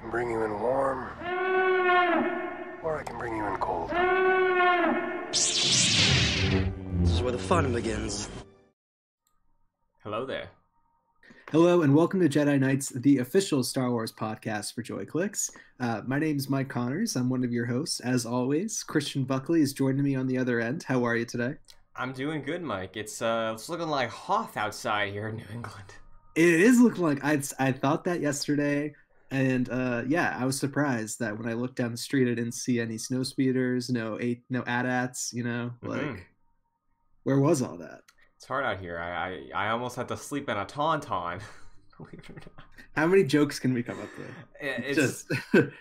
can bring you in warm, or I can bring you in cold. This is where the fun begins. Hello there. Hello and welcome to Jedi Knights, the official Star Wars podcast for Joy Clicks. My name's Mike Connors. I'm one of your hosts. As always, Christian Buckley is joining me on the other end. How are you today? I'm doing good, Mike. It's looking like Hoth outside here in New England. It is looking like I thought that yesterday, and yeah, I was surprised that when I looked down the street, I didn't see any snow speeders, no AT-ATs. Like where was all that? It's hard out here. I almost had to sleep in a tauntaun. Believe it or not. How many jokes can we come up with?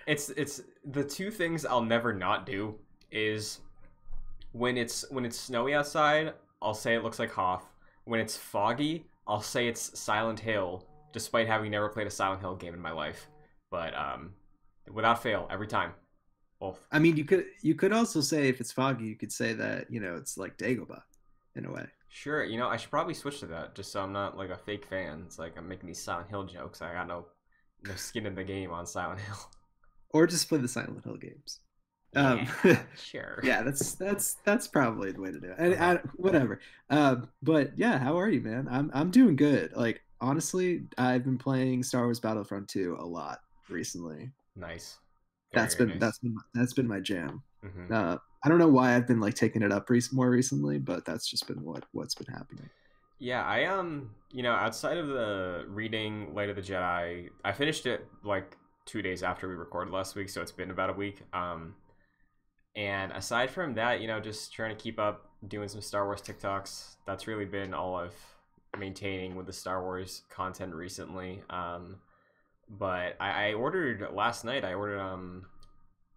It's the two things I'll never not do is when it's snowy outside, I'll say it looks like Hoth. When it's foggy, I'll say it's Silent Hill, despite having never played a Silent Hill game in my life. But without fail, every time. Both. I mean, you could also say if it's foggy, you could say that it's like Dagobah, in a way. Sure, I should probably switch to that just so I'm not like a fake fan. It's like I'm making these Silent Hill jokes. I got no skin in the game on Silent Hill. Or just play the Silent Hill games. Yeah, sure. Yeah, that's probably the way to do it. And whatever. But yeah, how are you, man? I'm doing good. Like honestly, I've been playing Star Wars Battlefront 2 a lot recently. Nice. That's Very been nice. that's been my jam. Mm-hmm. I don't know why I've been like taking it up more recently, but that's just been what's been happening. Yeah, I outside of the reading Light of the Jedi, I finished it like 2 days after we recorded last week, so it's been about a week. And aside from that, just trying to keep up, doing some Star Wars TikToks. That's really been all I've maintaining with the Star Wars content recently. But I ordered last night. I ordered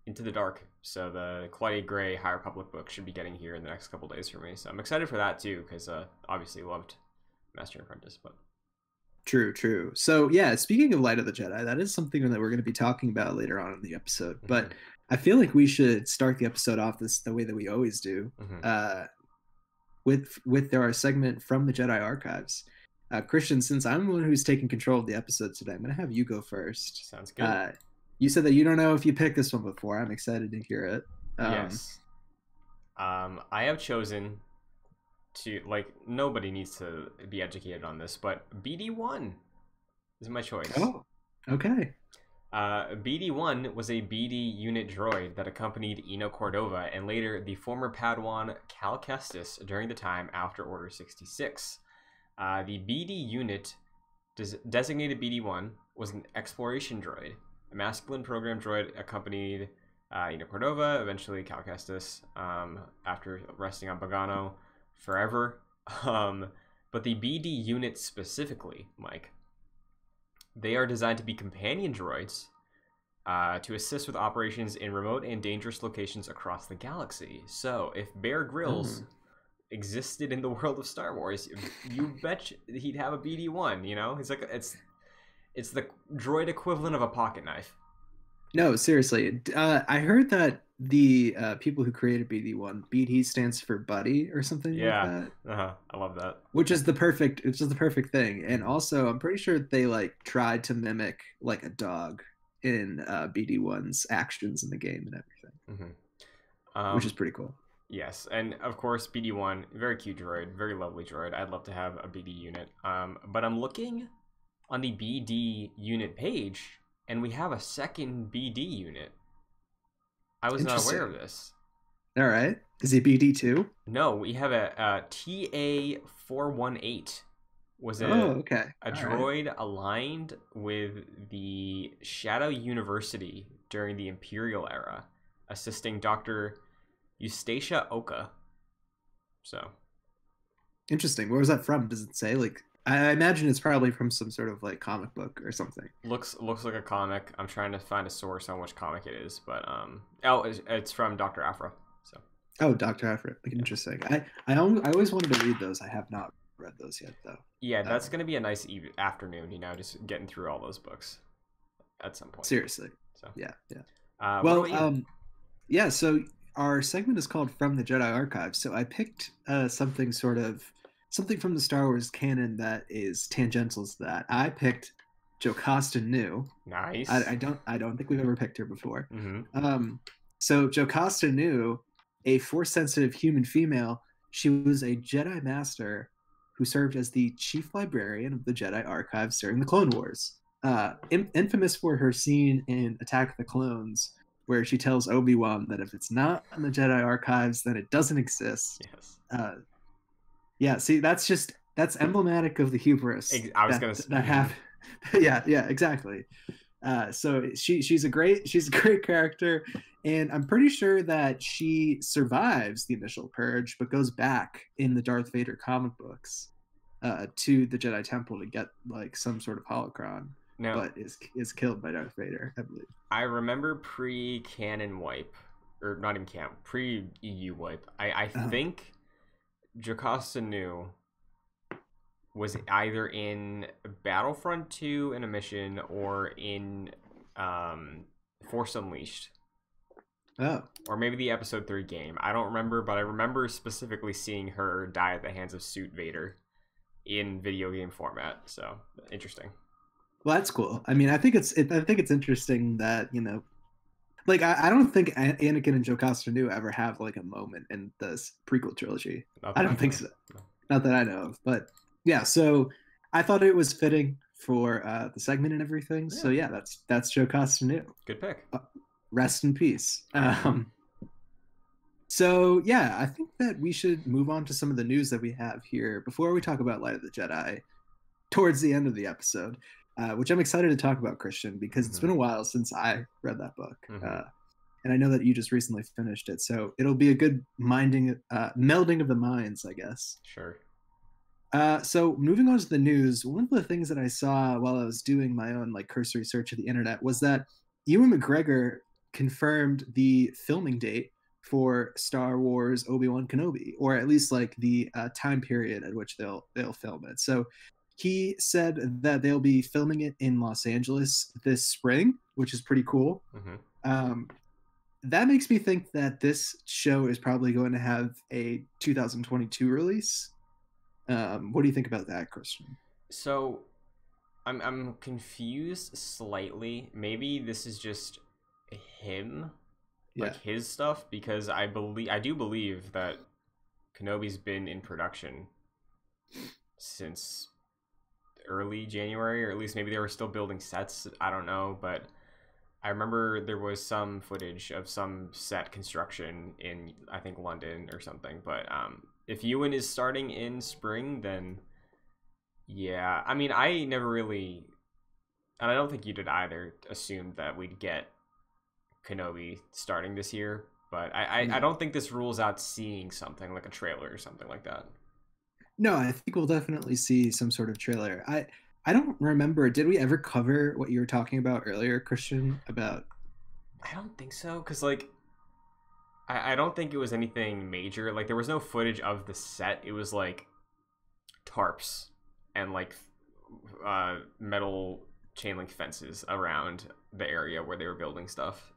Into the Dark, so the Claudia Gray High Republic book should be getting here in the next couple days for me. So I'm excited for that too, because obviously loved Master and Apprentice. But True. So yeah, speaking of Light of the Jedi, that is something that we're going to be talking about later on in the episode. But I feel like we should start the episode off the way that we always do, with our segment from the Jedi Archives. Christian, since I'm the one who's taking control of the episode today, I'm going to have you go first. Sounds good. You said that you don't know if you picked this one before. I'm excited to hear it. Yes. I have chosen to, nobody needs to be educated on this, but BD-1 is my choice. Oh, okay. BD-1 was a BD unit droid that accompanied Eno Cordova and later the former Padawan Cal Kestis during the time after Order 66. The BD unit, designated BD-1, was an exploration droid. A masculine program droid accompanied Eno Cordova, eventually Cal Kestis, after resting on Bogano forever. But the BD unit specifically, Mike, they are designed to be companion droids to assist with operations in remote and dangerous locations across the galaxy. So if Bear Grylls existed in the world of Star Wars, you bet he'd have a BD-1, He's like, it's the droid equivalent of a pocket knife. No, seriously. I heard that the people who created BD-1, BD stands for buddy or something like that. I love that. Which is the perfect thing. And also, I'm pretty sure they tried to mimic a dog in BD-1's actions in the game and everything, which is pretty cool. Yes, and of course, BD-1, very cute droid, very lovely droid. I'd love to have a BD unit. But I'm looking on the BD unit page, and we have a second BD unit. I was not aware of this. All right. Is he BD2? No, we have a TA-418. Was a droid aligned with the Shadow University during the Imperial era, assisting Dr. Eustacia Oka. So interesting. Where was that from? Does it say? I imagine it's probably from some sort of comic book or something. Looks like a comic. I'm trying to find a source on which comic it is, but it's from Dr. Afra. So Dr. Afra. Interesting. I always wanted to read those. I have not read those yet though. Yeah, that's gonna be a nice afternoon. Just getting through all those books at some point. Seriously. So yeah. Yeah. So our segment is called From the Jedi Archives. So I picked something from the Star Wars canon that is tangential to that. I picked Jocasta Nu. Nice. I don't think we've ever picked her before. Mm-hmm. So Jocasta Nu, a Force-sensitive human female, she was a Jedi Master who served as the chief librarian of the Jedi Archives during the Clone Wars. Infamous for her scene in Attack of the Clones, where she tells Obi-Wan that if it's not in the Jedi Archives, then it doesn't exist. Yes. Yeah, see, that's emblematic of the hubris. I was gonna say that have. Yeah, exactly. So she's a great character, and I'm pretty sure that she survives the initial purge, but goes back in the Darth Vader comic books to the Jedi Temple to get like some sort of holocron, but is killed by Darth Vader, I believe. I remember pre-canon wipe, or not even canon, pre-EU wipe. I think Jocasta Nu was either in Battlefront 2 in a mission or in Force Unleashed. Oh. Or maybe the Episode 3 game. I don't remember, but I remember specifically seeing her die at the hands of Suit Vader in video game format. So, interesting. Well, that's cool. I mean, I think it's interesting that, you know, like I don't think Anakin and Jocasta Nu ever have like a moment in this prequel trilogy. I don't think so. Not that I know of, but yeah, so I thought it was fitting for the segment and everything. Yeah. So yeah, that's Jocasta Nu. Good pick. Rest in peace. So yeah, I think that we should move on to some of the news that we have here before we talk about Light of the Jedi towards the end of the episode, which I'm excited to talk about, Christian, because it's been a while since I read that book. And I know that you just recently finished it, so it'll be a good melding of the minds, I guess. Sure. So moving on to the news, one of the things that I saw while I was doing my own like cursory search of the internet was that Ewan McGregor confirmed the filming date for Star Wars Obi-Wan Kenobi, or at least like the time period at which they'll film it. So he said that they'll be filming it in Los Angeles this spring, which is pretty cool. That makes me think that this show is probably going to have a 2022 release. What do you think about that, Christian? So I'm confused slightly. Maybe this is just him, like his stuff, because I do believe that Kenobi's been in production since early January, or at least maybe they were still building sets. I don't know, but I remember there was some footage of some set construction in, I think, London or something. But if Ewan is starting in spring, then yeah. I mean, I never really, and I don't think you did either, assumed that we'd get Kenobi starting this year. But I don't think this rules out seeing something like a trailer or something like that. No, I think we'll definitely see some sort of trailer. I don't remember. Did we ever cover what you were talking about earlier, Christian? About? I don't think so, because like, I don't think it was anything major. Like, there was no footage of the set. It was like tarps and like metal chain link fences around the area where they were building stuff.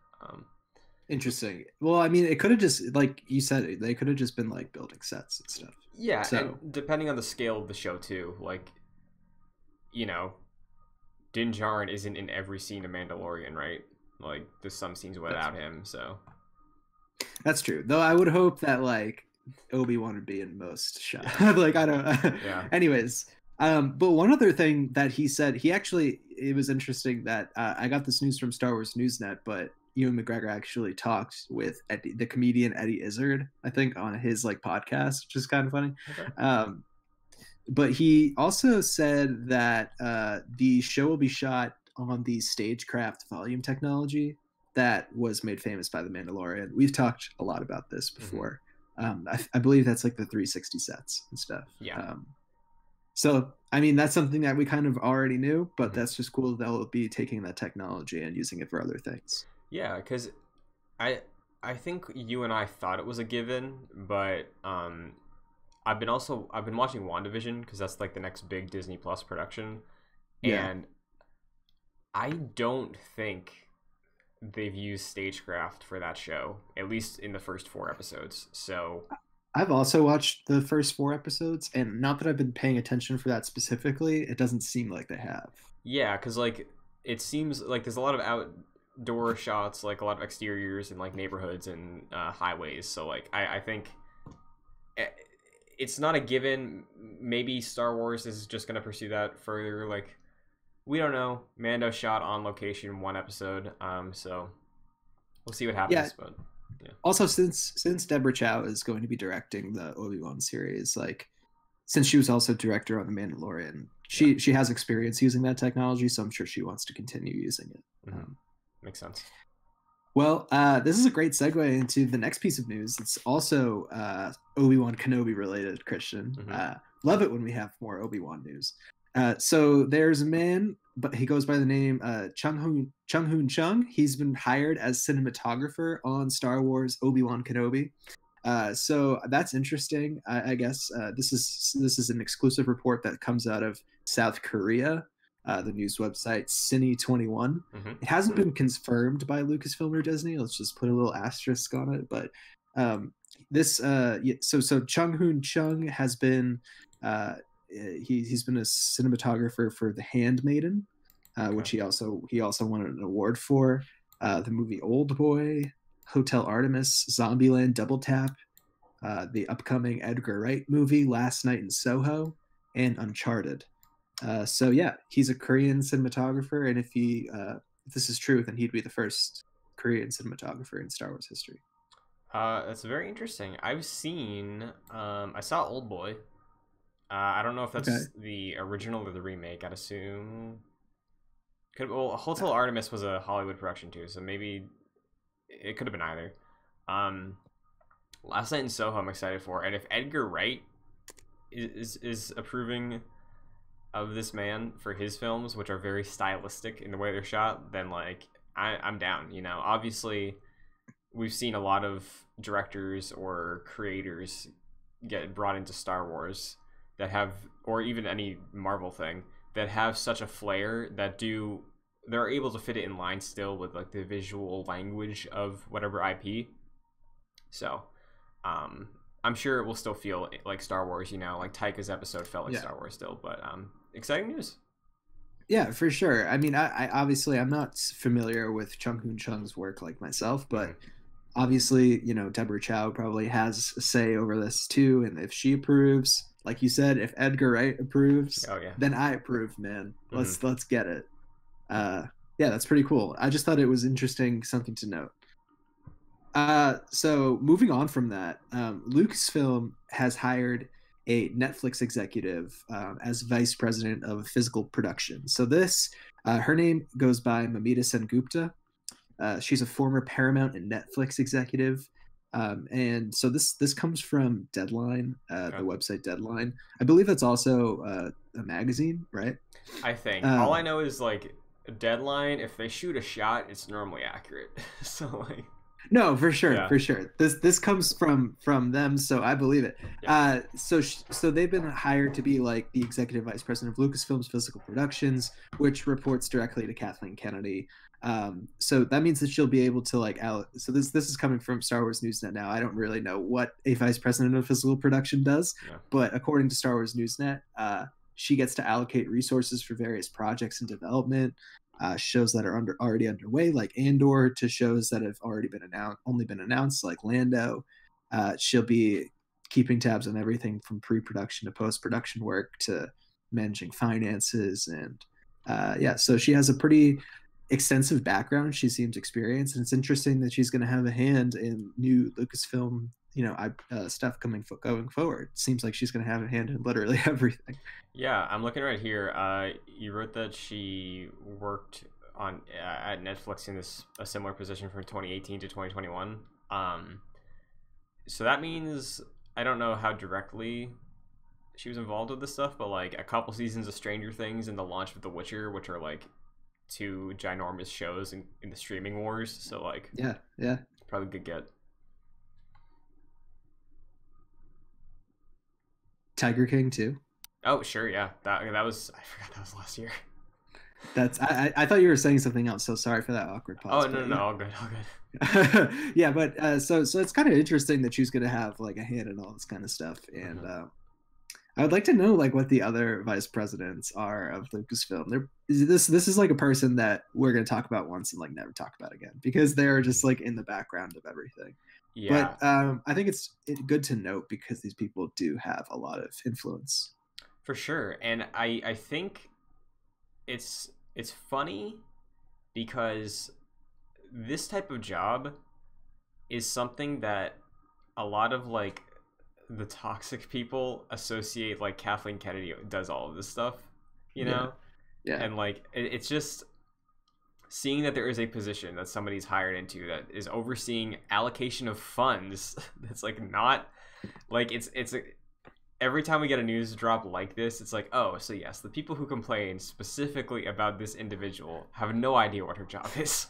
Interesting. Well, I mean, it could have just, like you said, they could have just been like building sets and stuff. Yeah, so and depending on the scale of the show too, like, you know, Din Djarin isn't in every scene of Mandalorian, right? Like, there's some scenes without him, so. That's true. Though I would hope that like Obi-Wan would be in most shots. Like, I don't. Yeah. Anyways, but one other thing that he said, it was interesting that I got this news from Star Wars Newsnet, but Ewan McGregor actually talked with the comedian Eddie Izzard, I think, on his like podcast, which is kind of funny. Okay. But he also said that the show will be shot on the stagecraft volume technology that was made famous by The Mandalorian. We've talked a lot about this before. I believe that's like the 360 sets and stuff. Yeah. So, I mean, that's something that we kind of already knew, but that's just cool that they'll be taking that technology and using it for other things. Yeah, because I think you and I thought it was a given, but I've been watching WandaVision because that's like the next big Disney Plus production, and I don't think they've used stagecraft for that show, at least in the first 4 episodes. So I've also watched the first 4 episodes, and not that I've been paying attention for that specifically, it doesn't seem like they have. Yeah, because like it seems like there's a lot of outdoor shots, like a lot of exteriors and like neighborhoods and highways. So like I think it's not a given. Maybe Star Wars is just gonna pursue that further. Like we don't know. Mando shot on location one episode, so we'll see what happens. Yeah. But yeah. Also, since Deborah Chow is going to be directing the Obi-Wan series, like since she was also director on The Mandalorian, she has experience using that technology, so I'm sure she wants to continue using it. Mm-hmm. Makes sense. Well, this is a great segue into the next piece of news. It's also Obi-Wan Kenobi related, Christian. Mm-hmm. Love it when we have more Obi-Wan news. So there's a man, but he goes by the name Chung Hoon Chung. He's been hired as cinematographer on Star Wars Obi-Wan Kenobi. So that's interesting. I guess this is an exclusive report that comes out of South Korea. The news website Cine21. Mm-hmm. It hasn't been confirmed by Lucasfilm or Disney. Let's just put a little asterisk on it. But so Chung Hoon Chung has been he's been a cinematographer for The Handmaiden, which he also won an award for. The movie Old Boy, Hotel Artemis, Zombieland Double Tap, the upcoming Edgar Wright movie Last Night in Soho, and Uncharted. So yeah, he's a Korean cinematographer, and if this is true, then he'd be the first Korean cinematographer in Star Wars history. That's very interesting. I saw Old Boy. I don't know if that's the original or the remake. I'd assume. Hotel Artemis was a Hollywood production too, so maybe it could have been either. Last Night in Soho, I'm excited for, and if Edgar Wright is approving of this man for his films, which are very stylistic in the way they're shot, then like I'm down. You know, obviously we've seen a lot of directors or creators get brought into Star Wars that have, or even any Marvel thing, that have such a flair that they're able to fit it in line still with like the visual language of whatever IP. So I'm sure it will still feel like Star Wars, you know, like Taika's episode felt like Star Wars still, but exciting news. Yeah, for sure. I mean, I obviously I'm not familiar with Chung Hoon Chung's work like myself, but obviously, you know, Deborah Chow probably has a say over this too, and if she approves, like you said, if Edgar Wright approves, then I approve, man. Let's get it. Yeah, that's pretty cool. I just thought it was interesting, something to note. So moving on from that, Lucasfilm has hired a Netflix executive as vice president of physical production. So her name goes by Mamita Sengupta. She's a former Paramount and Netflix executive. And so this comes from Deadline, the website Deadline. I believe that's also a magazine, right? I think. All I know is like Deadline, if they shoot a shot, it's normally accurate. So like no, for sure, for sure. This comes from them, so I believe it. Yeah. So they've been hired to be like the executive vice president of Lucasfilm's physical productions, which reports directly to Kathleen Kennedy. So that means that she'll be able to like so this is coming from Star Wars Newsnet now. I don't really know what a vice president of physical production does, but according to Star Wars Newsnet, she gets to allocate resources for various projects in development. Shows that are already underway, like Andor, to shows that have already been announced, like Lando. She'll be keeping tabs on everything from pre-production to post-production work to managing finances, and so she has a pretty extensive background. She seems experienced, and it's interesting that she's going to have a hand in new Lucasfilm, stuff going forward. It seems like she's going to have a hand in literally everything. Yeah, I'm looking right here. You wrote that she worked on at Netflix in a similar position from 2018 to 2021. So that means I don't know how directly she was involved with this stuff, but like a couple seasons of Stranger Things and the launch of The Witcher, which are like two ginormous shows in the streaming wars. So like probably a good get. Tiger King too. Oh sure, yeah. That was, I forgot that was last year. I thought you were saying something else, so sorry for that awkward pause. Oh no, all good. Yeah, but so it's kind of interesting that she's gonna have like a hand in all this kind of stuff, and I would like to know like what the other vice presidents are of Lucasfilm. This is like a person that we're gonna talk about once and like never talk about again because they're just like in the background of everything. Yeah, But I think it's good to note because these people do have a lot of influence. for sure. And I think it's funny because this type of job is something that a lot of like the toxic people associate, like Kathleen Kennedy does all of this stuff, you know? Yeah. And like it's just seeing that there is a position that somebody's hired into that is overseeing allocation of funds that's like not like every time we get a news drop like this, it's like, oh, so yes, the people who complain specifically about this individual have no idea what her job is.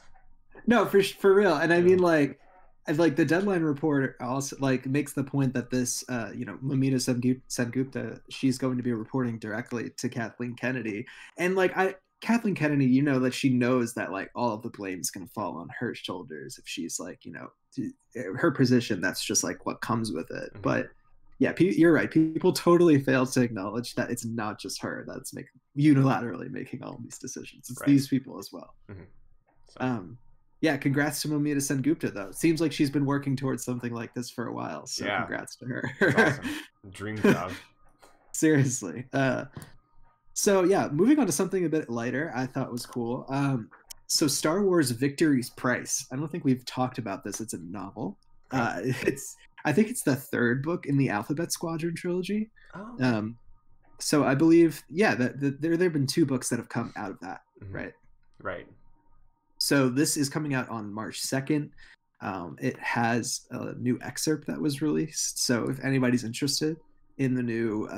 No, for real. And I mean, like the Deadline report also like makes the point that this, Mamita Sengupta, she's going to be reporting directly to Kathleen Kennedy, and like Kathleen Kennedy, you know, that she knows that like all of the blame is going to fall on her shoulders if she's like, her position. That's just like what comes with it. Mm-hmm. But yeah, you're right. People totally fail to acknowledge that it's not just her that's unilaterally making all these decisions. It's these people as well. Mm-hmm. So. Yeah, congrats to Mamita Sengupta, though. Seems like she's been working towards something like this for a while, so yeah. Congrats to her. That's awesome. Dream job. Seriously. So yeah, moving on to something a bit lighter, I thought was cool. So Star Wars Victory's Price. I don't think we've talked about this. It's a novel. I think it's the third book in the Alphabet Squadron trilogy. Oh. So I believe, there have been 2 books that have come out of that, mm-hmm. right? Right. So this is coming out on March 2nd. It has a new excerpt that was released. So if anybody's interested in the new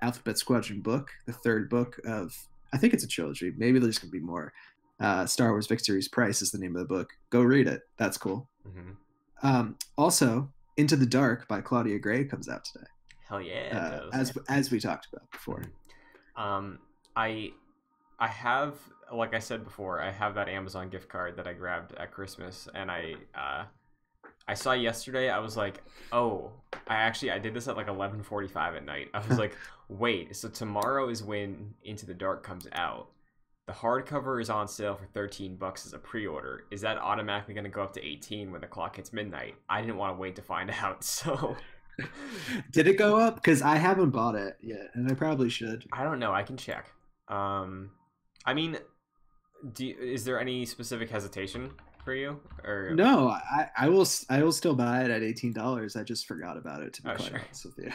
Alphabet Squadron book, the third book of, I think it's a trilogy. Maybe there's going to be more. Star Wars Victory's Price is the name of the book. Go read it. That's cool. Mm-hmm. Also, Into the Dark by Claudia Gray comes out today. Hell yeah. As we talked about before. I have, like I said before, I have that Amazon gift card that I grabbed at Christmas, and I saw yesterday. I was like, oh, I did this at like 11:45 at night. I was like, wait, so tomorrow is when Into the Dark comes out. The hardcover is on sale for $13 as a pre-order. Is that automatically going to go up to 18 when the clock hits midnight? I didn't want to wait to find out, so. Did it go up? Because I haven't bought it yet, and I probably should. I don't know. I can check. I mean, is there any specific hesitation for you? Or no, I will still buy it at $18. I just forgot about it, to be quite honest with you.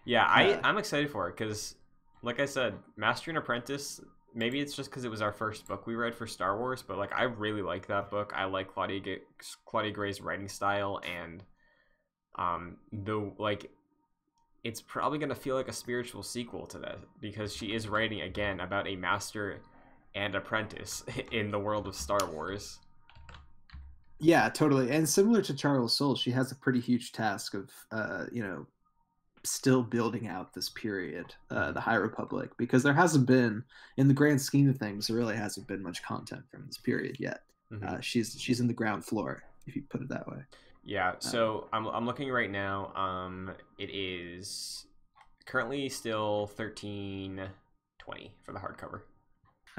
Yeah, I'm excited for it because, like I said, Master and Apprentice. Maybe it's just because it was our first book we read for Star Wars, but like I really like that book. I like Claudia Gray's writing style, and it's probably going to feel like a spiritual sequel to that because she is writing again about a master and apprentice in the world of Star Wars. Yeah, totally. And similar to Charles Soule, she has a pretty huge task of, still building out this period, the High Republic, because there hasn't been, in the grand scheme of things, there really hasn't been much content from this period yet. Mm-hmm. She's in the ground floor, if you put it that way. Yeah, so I'm looking right now. It is currently still $13.20 for the hardcover.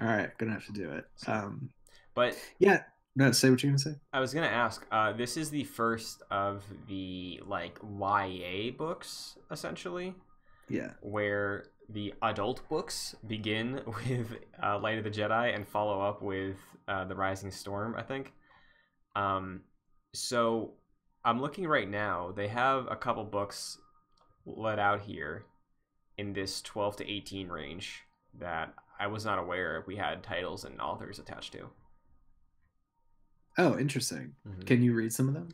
All right, gonna have to do it. But yeah, no, say what you're gonna say. I was gonna ask. This is the first of the like YA books, essentially. Yeah. Where the adult books begin with Light of the Jedi and follow up with The Rising Storm, I think. So I'm looking right now. They have a couple books let out here in this 12 to 18 range that I was not aware we had titles and authors attached to. Oh, interesting. Mm-hmm. Can you read some of them?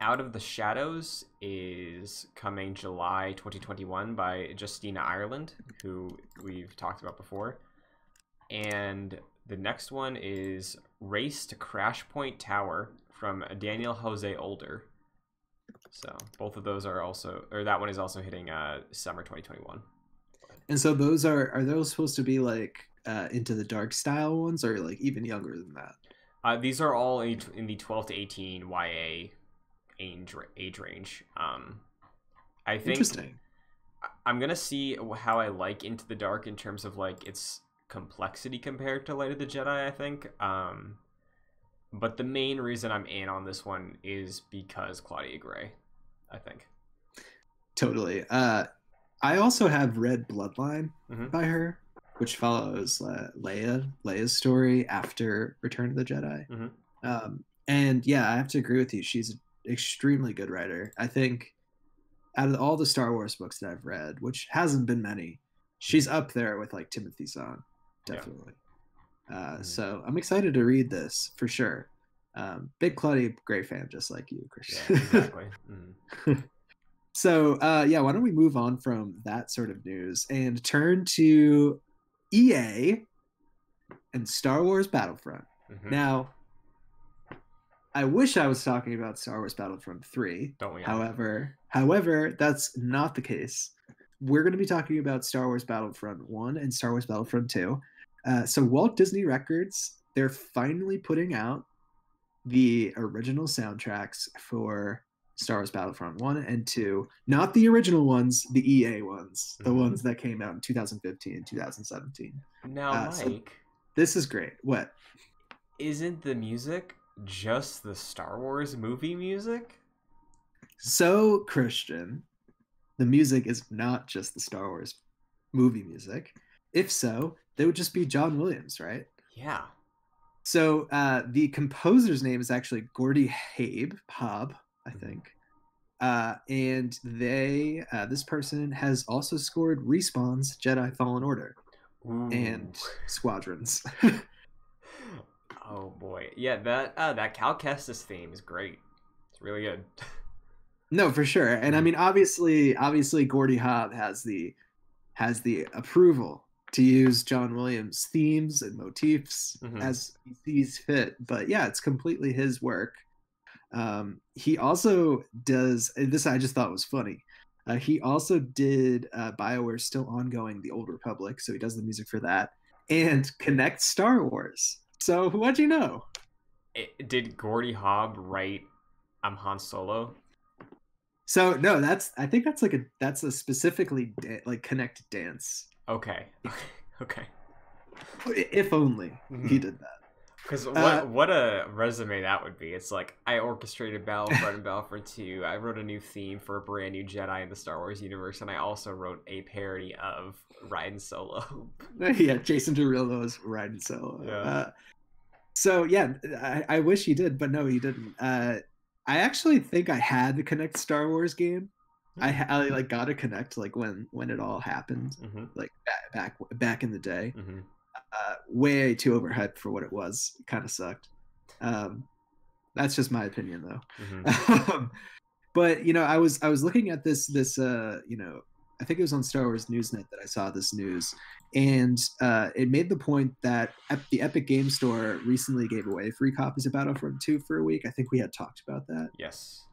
Out of the Shadows is coming July 2021 by Justina Ireland, who we've talked about before. And the next one is Race to Crash Point Tower from Daniel Jose Older. So both of those are also, or that one is also hitting summer 2021. And so those are those supposed to be like Into the Dark style ones, or like even younger than that? These are all in the 12 to 18 YA age range. I think. Interesting. I'm gonna see how I like Into the Dark in terms of like its complexity compared to Light of the Jedi, I think. But the main reason I'm in on this one is because Claudia Gray, I think. Totally. I also have read Bloodline Mm-hmm. by her, which follows Leia's story after Return of the Jedi. Mm-hmm. And yeah, I have to agree with you. She's an extremely good writer. I think out of all the Star Wars books that I've read, which hasn't been many, she's up there with like Timothy Zahn, definitely. Yeah. So I'm excited to read this for sure. Big Claudia Gray fan, just like you, Christian. Yeah, exactly. Mm-hmm. So yeah, why don't we move on from that sort of news and turn to EA and Star Wars Battlefront. Mm-hmm. Now, I wish I was talking about Star Wars Battlefront 3. Don't we? However, that's not the case. We're going to be talking about Star Wars Battlefront 1 and Star Wars Battlefront 2. So Walt Disney Records, they're finally putting out the original soundtracks for Star Wars Battlefront 1 and 2. Not the original ones, the EA ones. The ones that came out in 2015 and 2017. Now, Mike, so this is great. What? Isn't the music just the Star Wars movie music? So, Christian, the music is not just the Star Wars movie music. If so, they would just be John Williams, right? Yeah. So the composer's name is actually Gordy Hobb, I think. And this person has also scored Respawn's Jedi Fallen Order and Squadrons. Oh boy, yeah, that Cal Kestis theme is great. It's really good. No, for sure. And I mean, obviously, Gordy Hobb has the approval to use John Williams' themes and motifs as he sees fit. But yeah, it's completely his work. He also does this. I just thought was funny. He also did BioWare's still ongoing The Old Republic, so he does the music for that, and Connect Star Wars. So what'd you know? Did Gordy Hobb write I'm Han Solo? So no, I think that's a specifically like Connect dance. Okay. Okay. If only he did that. Because what a resume that would be. It's like, I orchestrated Battlefront and Battlefront 2. I wrote a new theme for a brand new Jedi in the Star Wars universe, and I also wrote a parody of Riding Solo. Yeah, Jason Derulo's Riding Solo. Yeah. So yeah, I wish he did, but no, he didn't. I actually think I had the Connect Star Wars game. I like got to Connect like when it all happened, like back in the day. Way too overhyped for what it was. It kind of sucked. That's just my opinion though. But I was looking at this I think it was on Star Wars Newsnet that I saw this news, and it made the point that the Epic Game Store recently gave away free copies of Battlefront 2 for a week. I think we had talked about that. Yes.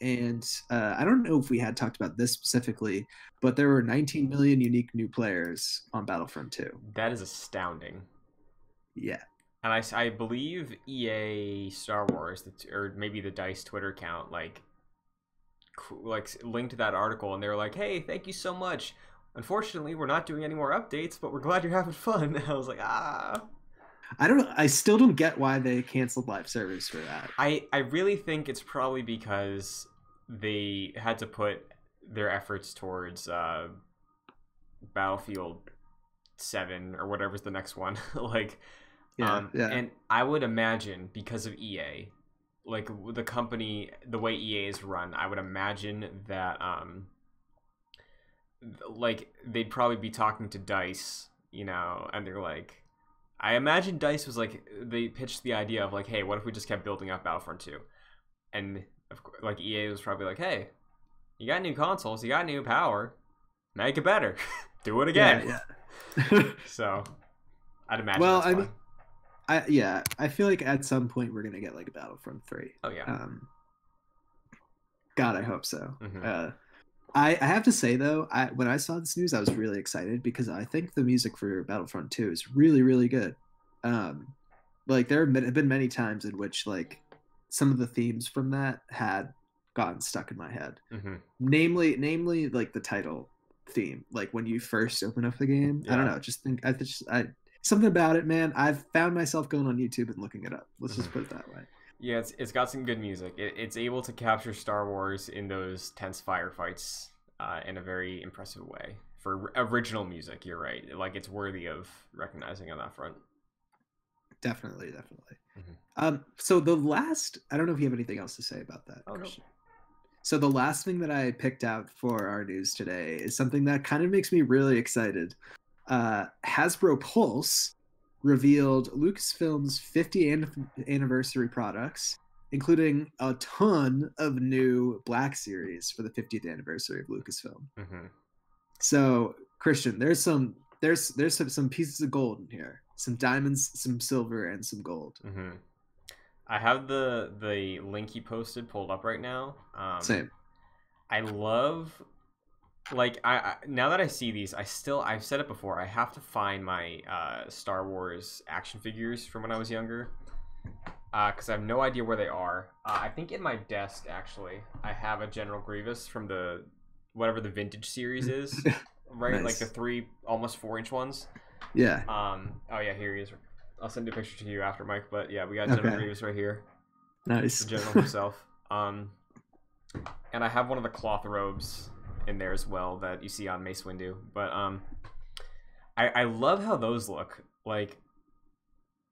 And I don't know if we had talked about this specifically, but there were 19 million unique new players on Battlefront 2. That is astounding. Yeah. And I believe EA Star Wars, or maybe the DICE Twitter account, like linked to that article, and they were like, "Hey, thank you so much. Unfortunately, we're not doing any more updates, but we're glad you're having fun." And I was like, I don't know. I still don't get why they canceled live service for that. I really think it's probably because they had to put their efforts towards Battlefield 7 or whatever's the next one. Yeah. And I would imagine because of EA, like the company, the way EA is run, I would imagine that like they'd probably be talking to DICE, and they're like, I imagine DICE was like, they pitched the idea of like, hey, what if we just kept building up Battlefront 2? And of course, like EA was probably like, hey, you got new consoles, you got new power, make it better, do it again. Yeah. So I'd imagine. Well, that's I feel like at some point we're gonna get like a Battlefront 3. Oh yeah. God, I hope so. I have to say though, when I saw this news, I was really excited because I think the music for Battlefront 2 is really, really good. Like there have been many times in which like some of the themes from that had gotten stuck in my head. Namely like the title theme, like when you first open up the game. I don't Yeah. know, just think I something about it, man. I've found myself going on YouTube and looking it up. Let's just put it that way. Yeah, it's got some good music. It's able to capture Star Wars in those tense firefights in a very impressive way. For original music, you're right. Like, it's worthy of recognizing on that front. Definitely. So the last, I don't know if you have anything else to say about that. Oh, no. So the last thing that I picked out for our news today is something that kind of makes me really excited. Hasbro Pulse revealed Lucasfilm's 50th anniversary products, including a ton of new Black Series for the 50th anniversary of Lucasfilm. Mm-hmm. So, Christian, there's some pieces of gold in here, some diamonds, some silver, and some gold. Mm-hmm. I have the link he posted pulled up right now. Same. I love, like, I now that I see these, I've said it before, I have to find my Star Wars action figures from when I was younger, because I have no idea where they are. I think in my desk, actually, I have a General Grievous from the whatever the vintage series is, right? Nice. Like the 3 almost 4-inch ones. Yeah. Oh yeah, here he is. I'll send a picture to you after, Mike. But yeah, we got General Grievous right here. Nice. The General himself. And I have one of the cloth robes in there as well that you see on Mace Windu. But I love how those look. Like,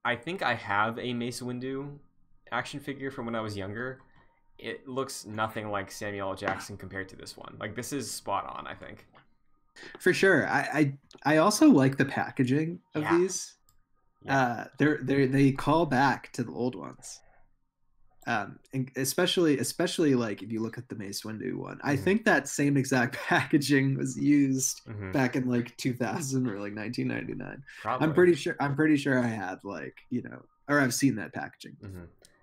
I think I have a Mace Windu action figure from when I was younger. It looks nothing like Samuel L. Jackson compared to this one. Like, this is spot on, I think. For sure. I also like the packaging of these. Yeah. They call back to the old ones. And especially like if you look at the Mace Windu one, I think that same exact packaging was used back in like 2000 or like 1999. Probably. I'm pretty sure I have, like, you know, or I've seen that packaging.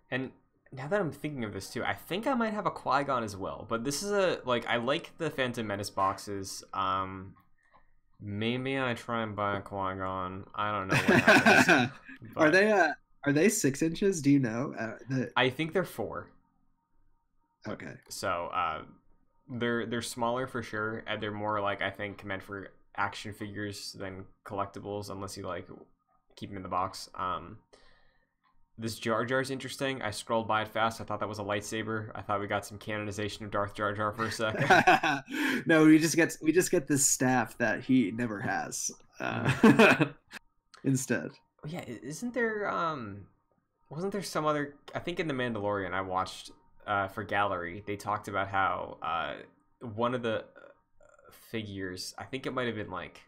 And now that I'm thinking of this too, I think I might have a Qui-Gon as well. But this is I like the Phantom Menace boxes. Maybe I try and buy a Qui-Gon. I don't know what happens. Are they 6 inches? Do you know? I think they're 4. Okay. So they're smaller for sure, and they're more like, I think, meant for action figures than collectibles, unless you like keep them in the box. This Jar Jar's interesting. I scrolled by it fast. I thought that was a lightsaber. I thought we got some canonization of Darth Jar Jar for a second. No, we just get this staff that he never has. Instead. Yeah, isn't there wasn't there some other, I think in The Mandalorian I watched for Gallery, they talked about how one of the figures, I think it might have been like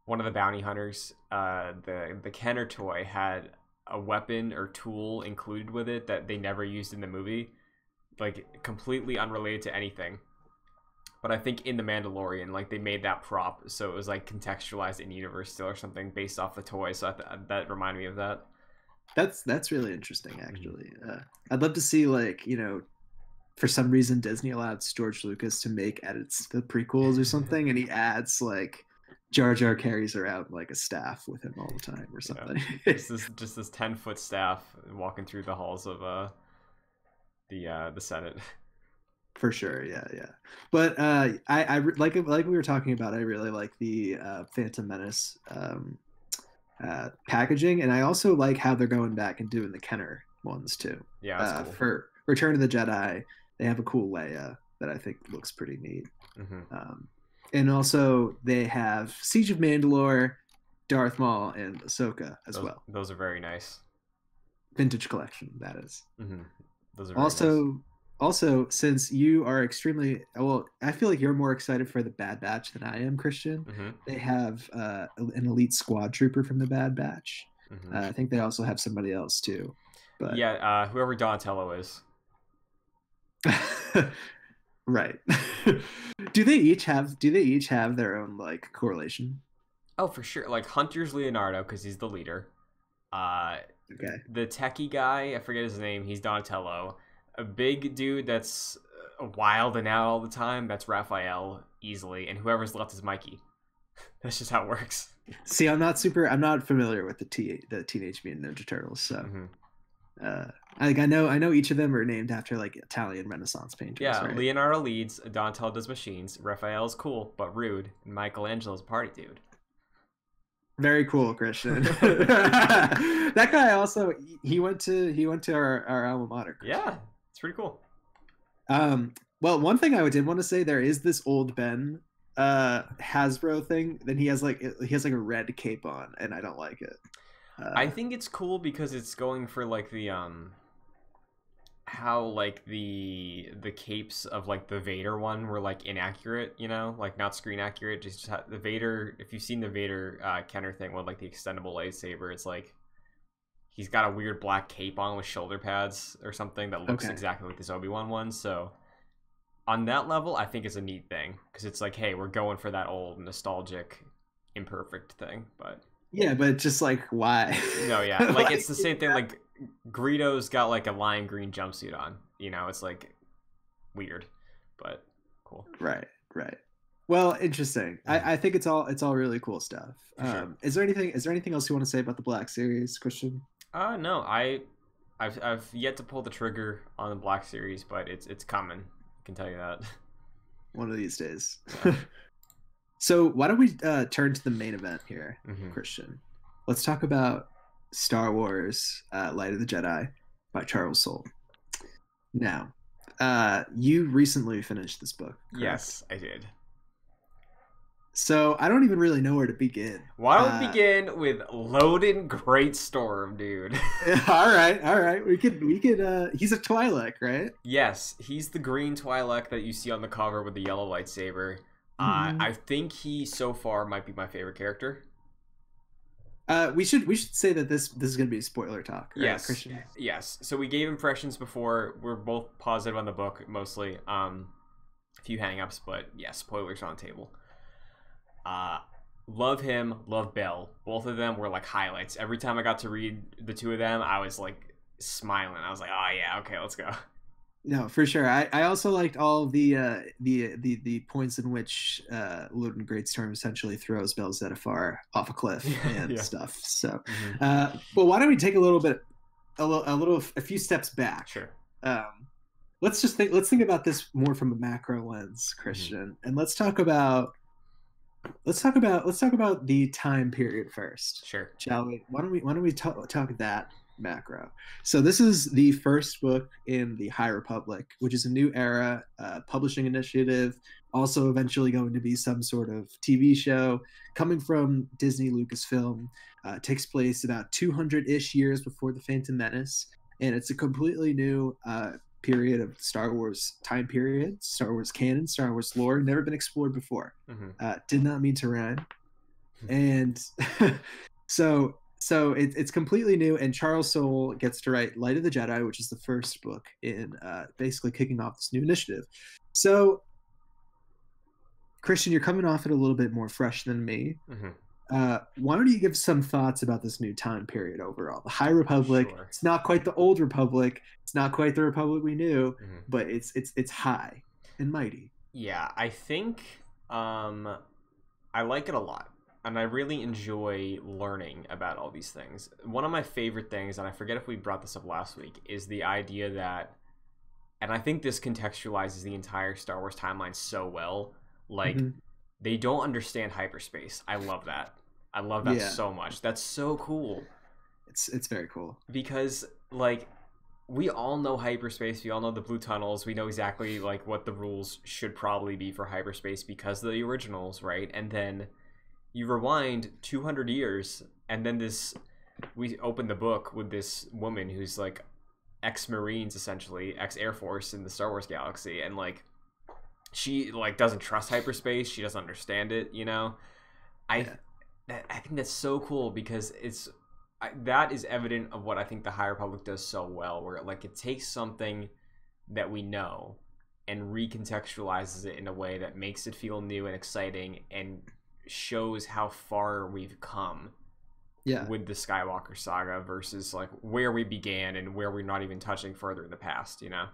one of the bounty hunters, the Kenner toy had a weapon or tool included with it that they never used in the movie, like completely unrelated to anything. But I think in The Mandalorian, like, they made that prop so it was like contextualized in universe still or something based off the toy. So that reminded me of that. That's really interesting, actually. I'd love to see, like, you know, for some reason Disney allowed George Lucas to make edits to the prequels or something, and he adds like Jar Jar carries around like a staff with him all the time or something. Yeah. just this 10-foot staff walking through the halls of the Senate. For sure, yeah. But I like we were talking about, I really like the Phantom Menace packaging, and I also like how they're going back and doing the Kenner ones too. Yeah, that's cool. For Return of the Jedi, they have a cool Leia that I think looks pretty neat. And also they have Siege of Mandalore, Darth Maul, and Ahsoka as well. Those are very nice. Vintage collection, that is. Those are very nice. Also, since you are extremely, well, I feel like you're more excited for the Bad Batch than I am, Christian. They have an elite squad trooper from the Bad Batch. I think they also have somebody else too. But yeah, whoever Donatello is. Right. Do they each have their own like correlation? Oh, for sure. Like Hunter's Leonardo because he's the leader. Okay. The techie guy, I forget his name. He's Donatello. A big dude that's wild and out all the time, that's Raphael easily, and whoever's left is Mikey. That's just how it works. See, I'm not familiar with the Teenage Mutant Ninja Turtles, so I know each of them are named after like Italian Renaissance painters. Yeah, right? Leonardo leads, Donatello does machines, Raphael's cool but rude, and Michelangelo's a party dude. Very cool, Christian. That guy also he went to our alma mater. Christian. Yeah, it's pretty cool. Well, one thing I did want to say, there is this old Ben Hasbro thing. Then he has like a red cape on, and I don't like it. I think it's cool because it's going for like the how like the capes of like the Vader one were like inaccurate, you know, like not screen accurate. Just the Vader. If you've seen the Vader Kenner thing with like the extendable lightsaber, it's like he's got a weird black cape on with shoulder pads or something that looks exactly like this Obi-Wan one. So on that level, I think it's a neat thing because it's like, hey, we're going for that old nostalgic, imperfect thing, but. Yeah, but just like why? No, yeah, like it's the same thing. Like Greedo's got like a lime green jumpsuit on. You know, it's like weird, but cool. Right. Well, interesting. I think it's all really cool stuff. Sure. Is there anything else you want to say about the Black Series, Christian? No, I've yet to pull the trigger on the Black Series, but it's coming. I can tell you that. One of these days. Yeah. So why don't we turn to the main event here, Christian? Let's talk about Star Wars Light of the Jedi by Charles Soule. Now, you recently finished this book, correct? Yes, I did. So I don't even really know where to begin. Why don't we begin with Loden Greatstorm, dude? All right. We could. He's a Twi'lek, right? Yes, he's the green Twi'lek that you see on the cover with the yellow lightsaber. I think he so far might be my favorite character. We should say that this is going to be a spoiler talk. Right, yes, Christian? Yes. So we gave impressions before. We're both positive on the book mostly. A few hang-ups, but yeah, spoilers on the table. Love him, love Belle. Both of them were like highlights. Every time I got to read the two of them, I was like smiling. I was like, oh yeah, okay, let's go. No, for sure. I also liked all the points in which Loden Greatstorm essentially throws Belle Zettifar off a cliff and stuff. So, well, why don't we take a few steps back? Sure. Let's think about this more from a macro lens, Christian, and let's talk about the time period first. Sure. Shall we? Why don't we talk that macro? So this is the first book in the High Republic, which is a new era publishing initiative, also eventually going to be some sort of TV show coming from Disney Lucasfilm. Takes place about 200-ish years before the Phantom Menace, and it's a completely new period of Star Wars time period, Star Wars canon, Star Wars lore, never been explored before. Did not mean to rhyme. And so it's completely new, and Charles Soule gets to write Light of the Jedi, which is the first book in basically kicking off this new initiative. So, Christian, you're coming off it a little bit more fresh than me. Why don't you give some thoughts about this new time period overall? The High Republic, Sure. It's not quite the Old Republic. It's not quite the Republic we knew, but it's high and mighty. Yeah, I think I like it a lot. And I really enjoy learning about all these things. One of my favorite things, and I forget if we brought this up last week, is the idea that, and I think this contextualizes the entire Star Wars timeline so well, like, they don't understand hyperspace. I love that. I love that so much. That's so cool. It's very cool. Because, like, we all know hyperspace. We all know the blue tunnels. We know exactly, like, what the rules should probably be for hyperspace because of the originals, right? And then you rewind 200 years, and then we open the book with this woman who's like ex-Marines, essentially ex-Air Force in the Star Wars galaxy, and like she like doesn't trust hyperspace. She doesn't understand it, you know. I think that's so cool because that is evident of what I think the High Republic does so well, where like it takes something that we know and recontextualizes it in a way that makes it feel new and exciting and shows how far we've come with the Skywalker saga versus like where we began and where we're not even touching further in the past, you know.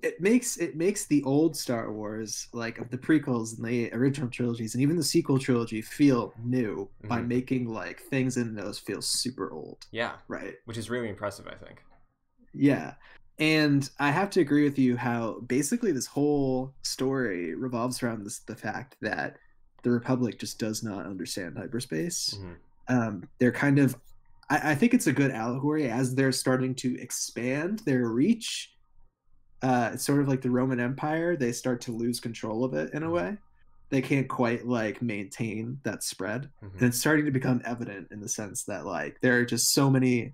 It makes the old Star Wars, like of the prequels and the original trilogies and even the sequel trilogy, feel new by making like things in those feel super old. Yeah. Right. Which is really impressive, I think. Yeah. And I have to agree with you how basically this whole story revolves around the fact that the Republic just does not understand hyperspace. Hmm. They're kind of, I think it's a good allegory as they're starting to expand their reach. It's sort of like the Roman Empire. They start to lose control of it in a way. They can't quite like maintain that spread. Hmm. And it's starting to become evident in the sense that like there are just so many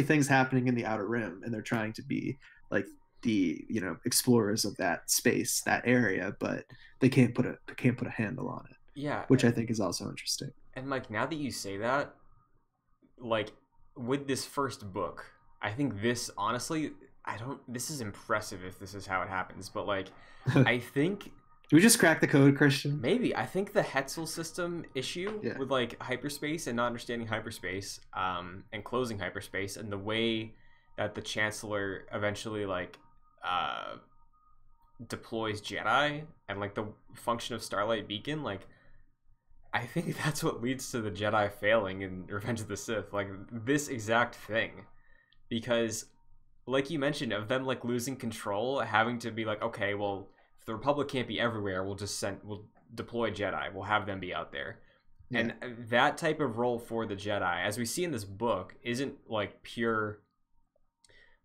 things happening in the outer rim, and they're trying to be like the explorers of that space, that area, but they can't put a handle on it, Yeah, which I think is also interesting. and Mike, now that you say that, like with this first book, I think this honestly, I don't. This is impressive if this is how it happens, but like, I think Do we just crack the code, Christian? maybe I think the Hetzel system issue Yeah. with like hyperspace and not understanding hyperspace, and closing hyperspace, and the way that the Chancellor eventually like deploys Jedi and like the function of Starlight Beacon, like I think that's what leads to the Jedi failing in Revenge of the Sith, like this exact thing, because like you mentioned of them like losing control, having to be like, okay, well, if the Republic can't be everywhere, we'll deploy Jedi, we'll have them be out there. Yeah. And that type of role for the Jedi, as we see in this book, isn't like pure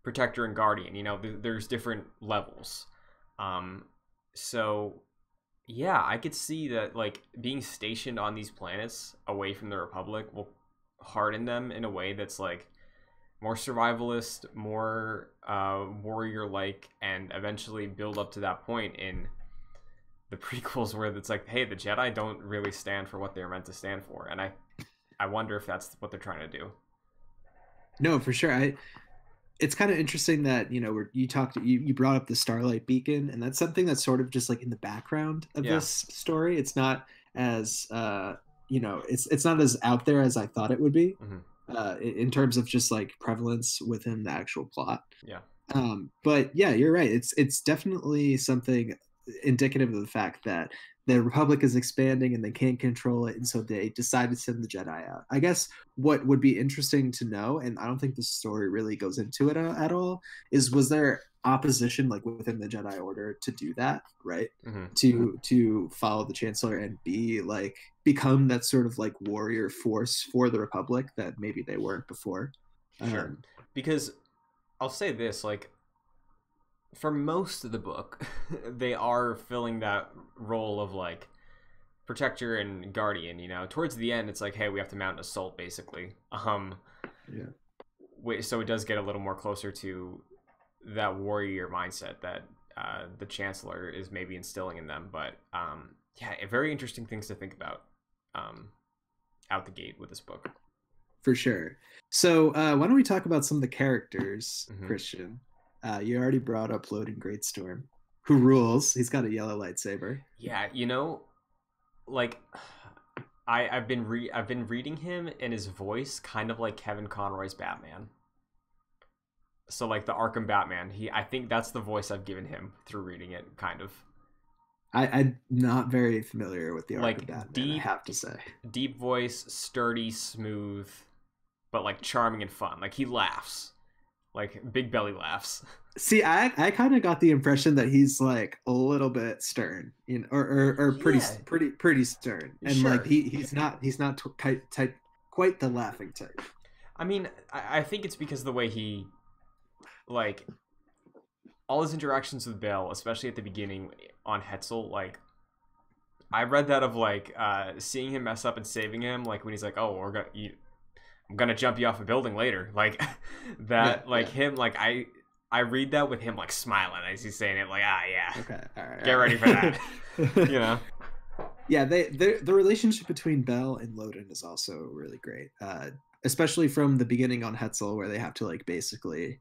protector and guardian. There's different levels. So yeah, I could see that like being stationed on these planets away from the Republic will harden them in a way that's like more survivalist, more warrior like, and eventually build up to that point in the prequels where it's like, hey, the Jedi don't really stand for what they're meant to stand for, and I wonder if that's what they're trying to do. No, for sure. It's kind of interesting that where you brought up the Starlight Beacon, and that's something that's sort of just like in the background of Yeah. this story. It's not as it's not as out there as I thought it would be, in terms of just like prevalence within the actual plot. Yeah. But yeah, you're right. It's definitely something indicative of the fact that the Republic is expanding and they can't control it, and so they decide to send the Jedi out. I guess what would be interesting to know, and I don't think the story really goes into it at all, is was there opposition like within the Jedi Order to do that, right? To follow the Chancellor and become that sort of like warrior force for the Republic that maybe they weren't before. Sure. Because I'll say this, like, for most of the book, they are filling that role of like protector and guardian. Towards the end, it's like, hey, we have to mount an assault, basically. So it does get a little more closer to that warrior mindset that the Chancellor is maybe instilling in them. But yeah, very interesting things to think about out the gate with this book. For sure. So why don't we talk about some of the characters, Christian? You already brought up Loden Greatstorm, who rules. He's got a yellow lightsaber. Yeah, like I've been reading him, and his voice kind of like Kevin Conroy's Batman. So like the Arkham Batman, I think that's the voice I've given him through reading it, kind of. I'm not very familiar with the like Arkham Batman, deep, I have to say. Deep voice, sturdy, smooth, but like charming and fun. Like he laughs. Like big belly laughs. See, I kind of got the impression that he's like a little bit stern, or pretty stern, and Sure. like he's not quite the laughing type. I mean, I think it's because of the way he, like, all his interactions with Belle, especially at the beginning on Hetzel, like, I read that of like seeing him mess up and saving him, like when he's like, "Oh, I'm gonna jump you off a building later," like that, yeah, like him, like I read that with him like smiling as he's saying it, like, yeah, okay, all right, get ready for that. Yeah, the relationship between Belle and Loden is also really great, especially from the beginning on Hetzel, where they have to like basically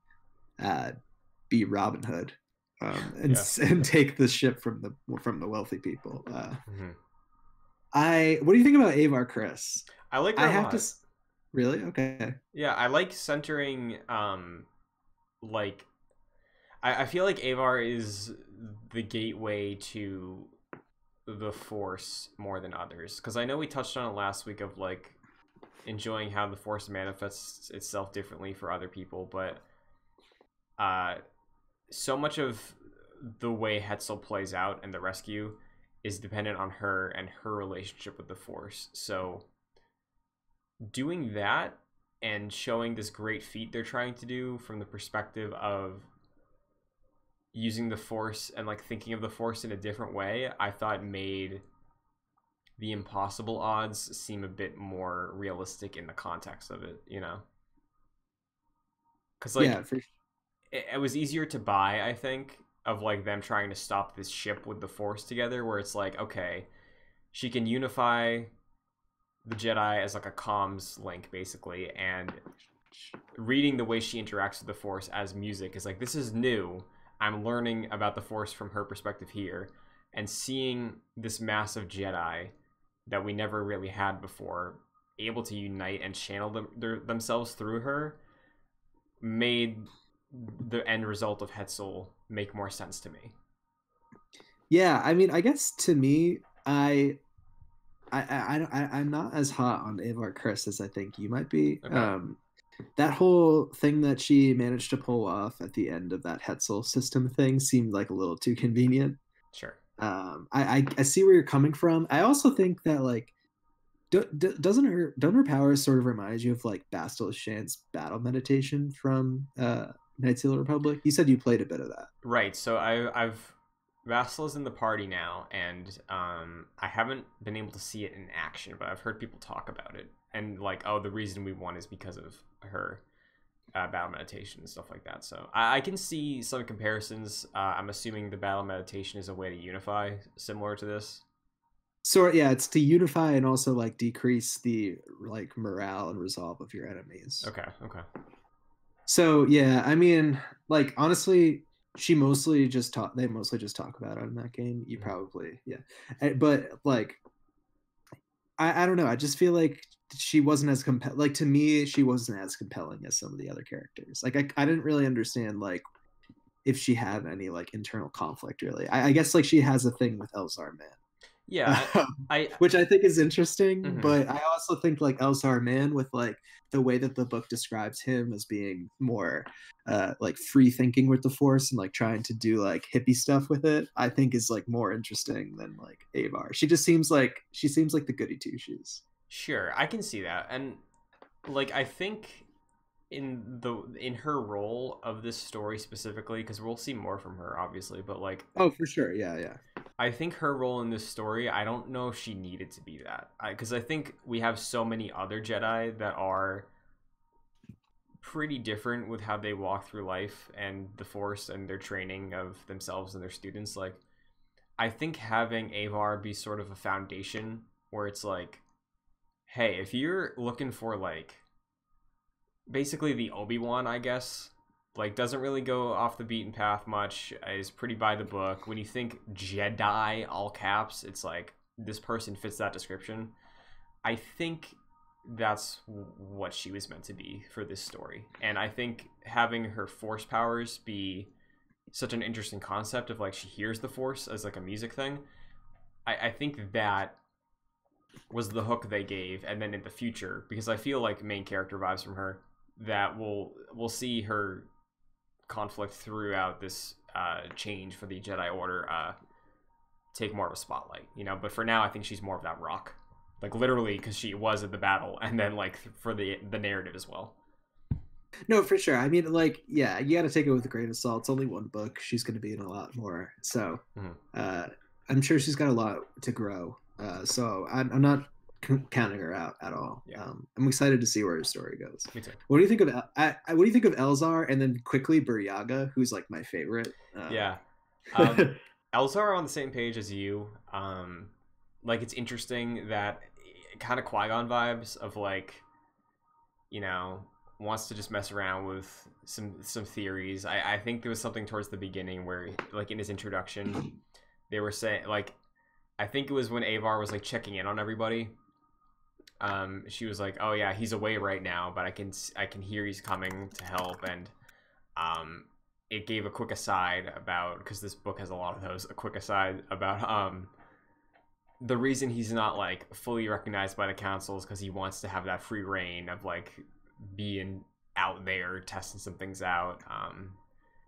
be Robin Hood, and take the ship from the wealthy people. What do you think about Avar Kriss? I like her a lot. Really? Okay. Yeah, I like centering, like, I feel like Avar is the gateway to the Force more than others. Because I know we touched on it last week of, like, enjoying how the Force manifests itself differently for other people. But so much of the way Hetzel plays out and the rescue is dependent on her and her relationship with the Force. So doing that and showing this great feat they're trying to do from the perspective of using the Force and like thinking of the Force in a different way, I thought made the impossible odds seem a bit more realistic in the context of it, you know? Because like Yeah, for it was easier to buy, I think, of like them trying to stop this ship with the Force together, where it's like, okay, she can unify the Jedi as like a comms link basically, and reading the way she interacts with the Force as music is like, this is new. I'm learning about the Force from her perspective here, and seeing this massive Jedi that we never really had before able to unite and channel themselves through her made the end result of Hetzel make more sense to me. Yeah, I mean, I guess to me, I'm not as hot on Avar Kriss as I think you might be. Okay. That whole thing that she managed to pull off at the end of that Hetzel system thing seemed like a little too convenient. Sure. I see where you're coming from. I also think that like don't her powers sort of remind you of like Bastila Shan's battle meditation from Knights of the Republic? You said you played a bit of that. Right. So I've Vassala's in the party now, and I haven't been able to see it in action, but I've heard people talk about it, and like, oh, the reason we won is because of her battle meditation and stuff like that. So I can see some comparisons. I'm assuming the battle meditation is a way to unify, similar to this. So yeah, it's to unify and also like decrease the like morale and resolve of your enemies. Okay. Okay. So yeah, I mean, like honestly, they mostly just talk about it in that game. You probably but like I don't know. I just feel like she wasn't as like to me, she wasn't as compelling as some of the other characters. Like I didn't really understand like if she had any like internal conflict really. I guess like she has a thing with Elzar Man. Yeah, which I think is interesting, Mhm. but I also think like Elzar Man with like the way that the book describes him as being more like free thinking with the Force and like trying to do like hippie stuff with it, I think is like more interesting than like Avar. She seems like the goody two shoes. Sure, I can see that, and like I think in her role of this story specifically, because we'll see more from her obviously, but like, oh for sure, yeah. I think her role in this story, I don't know if she needed to be that, because I think we have so many other Jedi that are pretty different with how they walk through life and the Force and their training of themselves and their students. Like, I think having Avar be sort of a foundation where it's like, hey, if you're looking for like basically the Obi-Wan, I guess, like doesn't really go off the beaten path much, is pretty by the book. When you think Jedi, all caps, it's like this person fits that description. I think that's what she was meant to be for this story. And I think having her Force powers be such an interesting concept of like she hears the Force as like a music thing, I think that was the hook they gave. And then in the future, because I feel like main character vibes from her, that we'll see her conflict throughout this change for the Jedi Order take more of a spotlight, you know. But for now, I think she's more of that rock, like literally, because she was at the battle, and then like for the narrative as well. No, for sure. I mean, like, yeah, you got to take it with a grain of salt. It's only one book. She's going to be in a lot more, so I'm sure she's got a lot to grow. So I'm not counting her out at all. Yeah. I'm excited to see where her story goes. Me too. What do you think of what do you think of Elzar, and then quickly Buryaga, who's like my favorite? Yeah. Elzar on the same page as you. Like, it's interesting that kind of Qui-Gon vibes of like, you know, wants to just mess around with some theories. I think there was something towards the beginning where like in his introduction they were saying, like, I think it was when Avar was like checking in on everybody. She was like, "Oh yeah, he's away right now, but I can hear he's coming to help." And it gave a quick aside about, because this book has a lot of those, a quick aside about the reason he's not like fully recognized by the council is because he wants to have that free reign of like being out there testing some things out.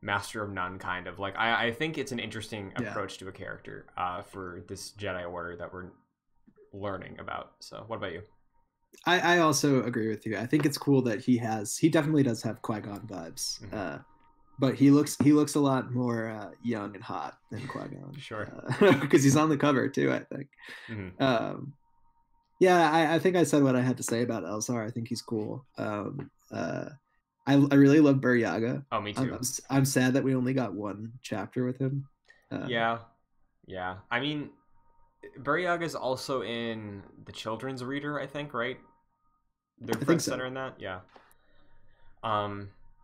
master of none kind of. Like I think it's an interesting Yeah. approach to a character for this Jedi Order that we're learning about. So what about you? I also agree with you. I think it's cool that he definitely does have Qui-Gon vibes. But he looks a lot more young and hot than Qui-Gon. Sure. Because he's on the cover too, I think. Yeah, I think I said what I had to say about Elzar. I think he's cool. I really love Buryaga. Oh, me too. I'm sad that we only got one chapter with him. Yeah. I mean, Buryaga's also in the Children's Reader, I think, right? They're front center in that, yeah.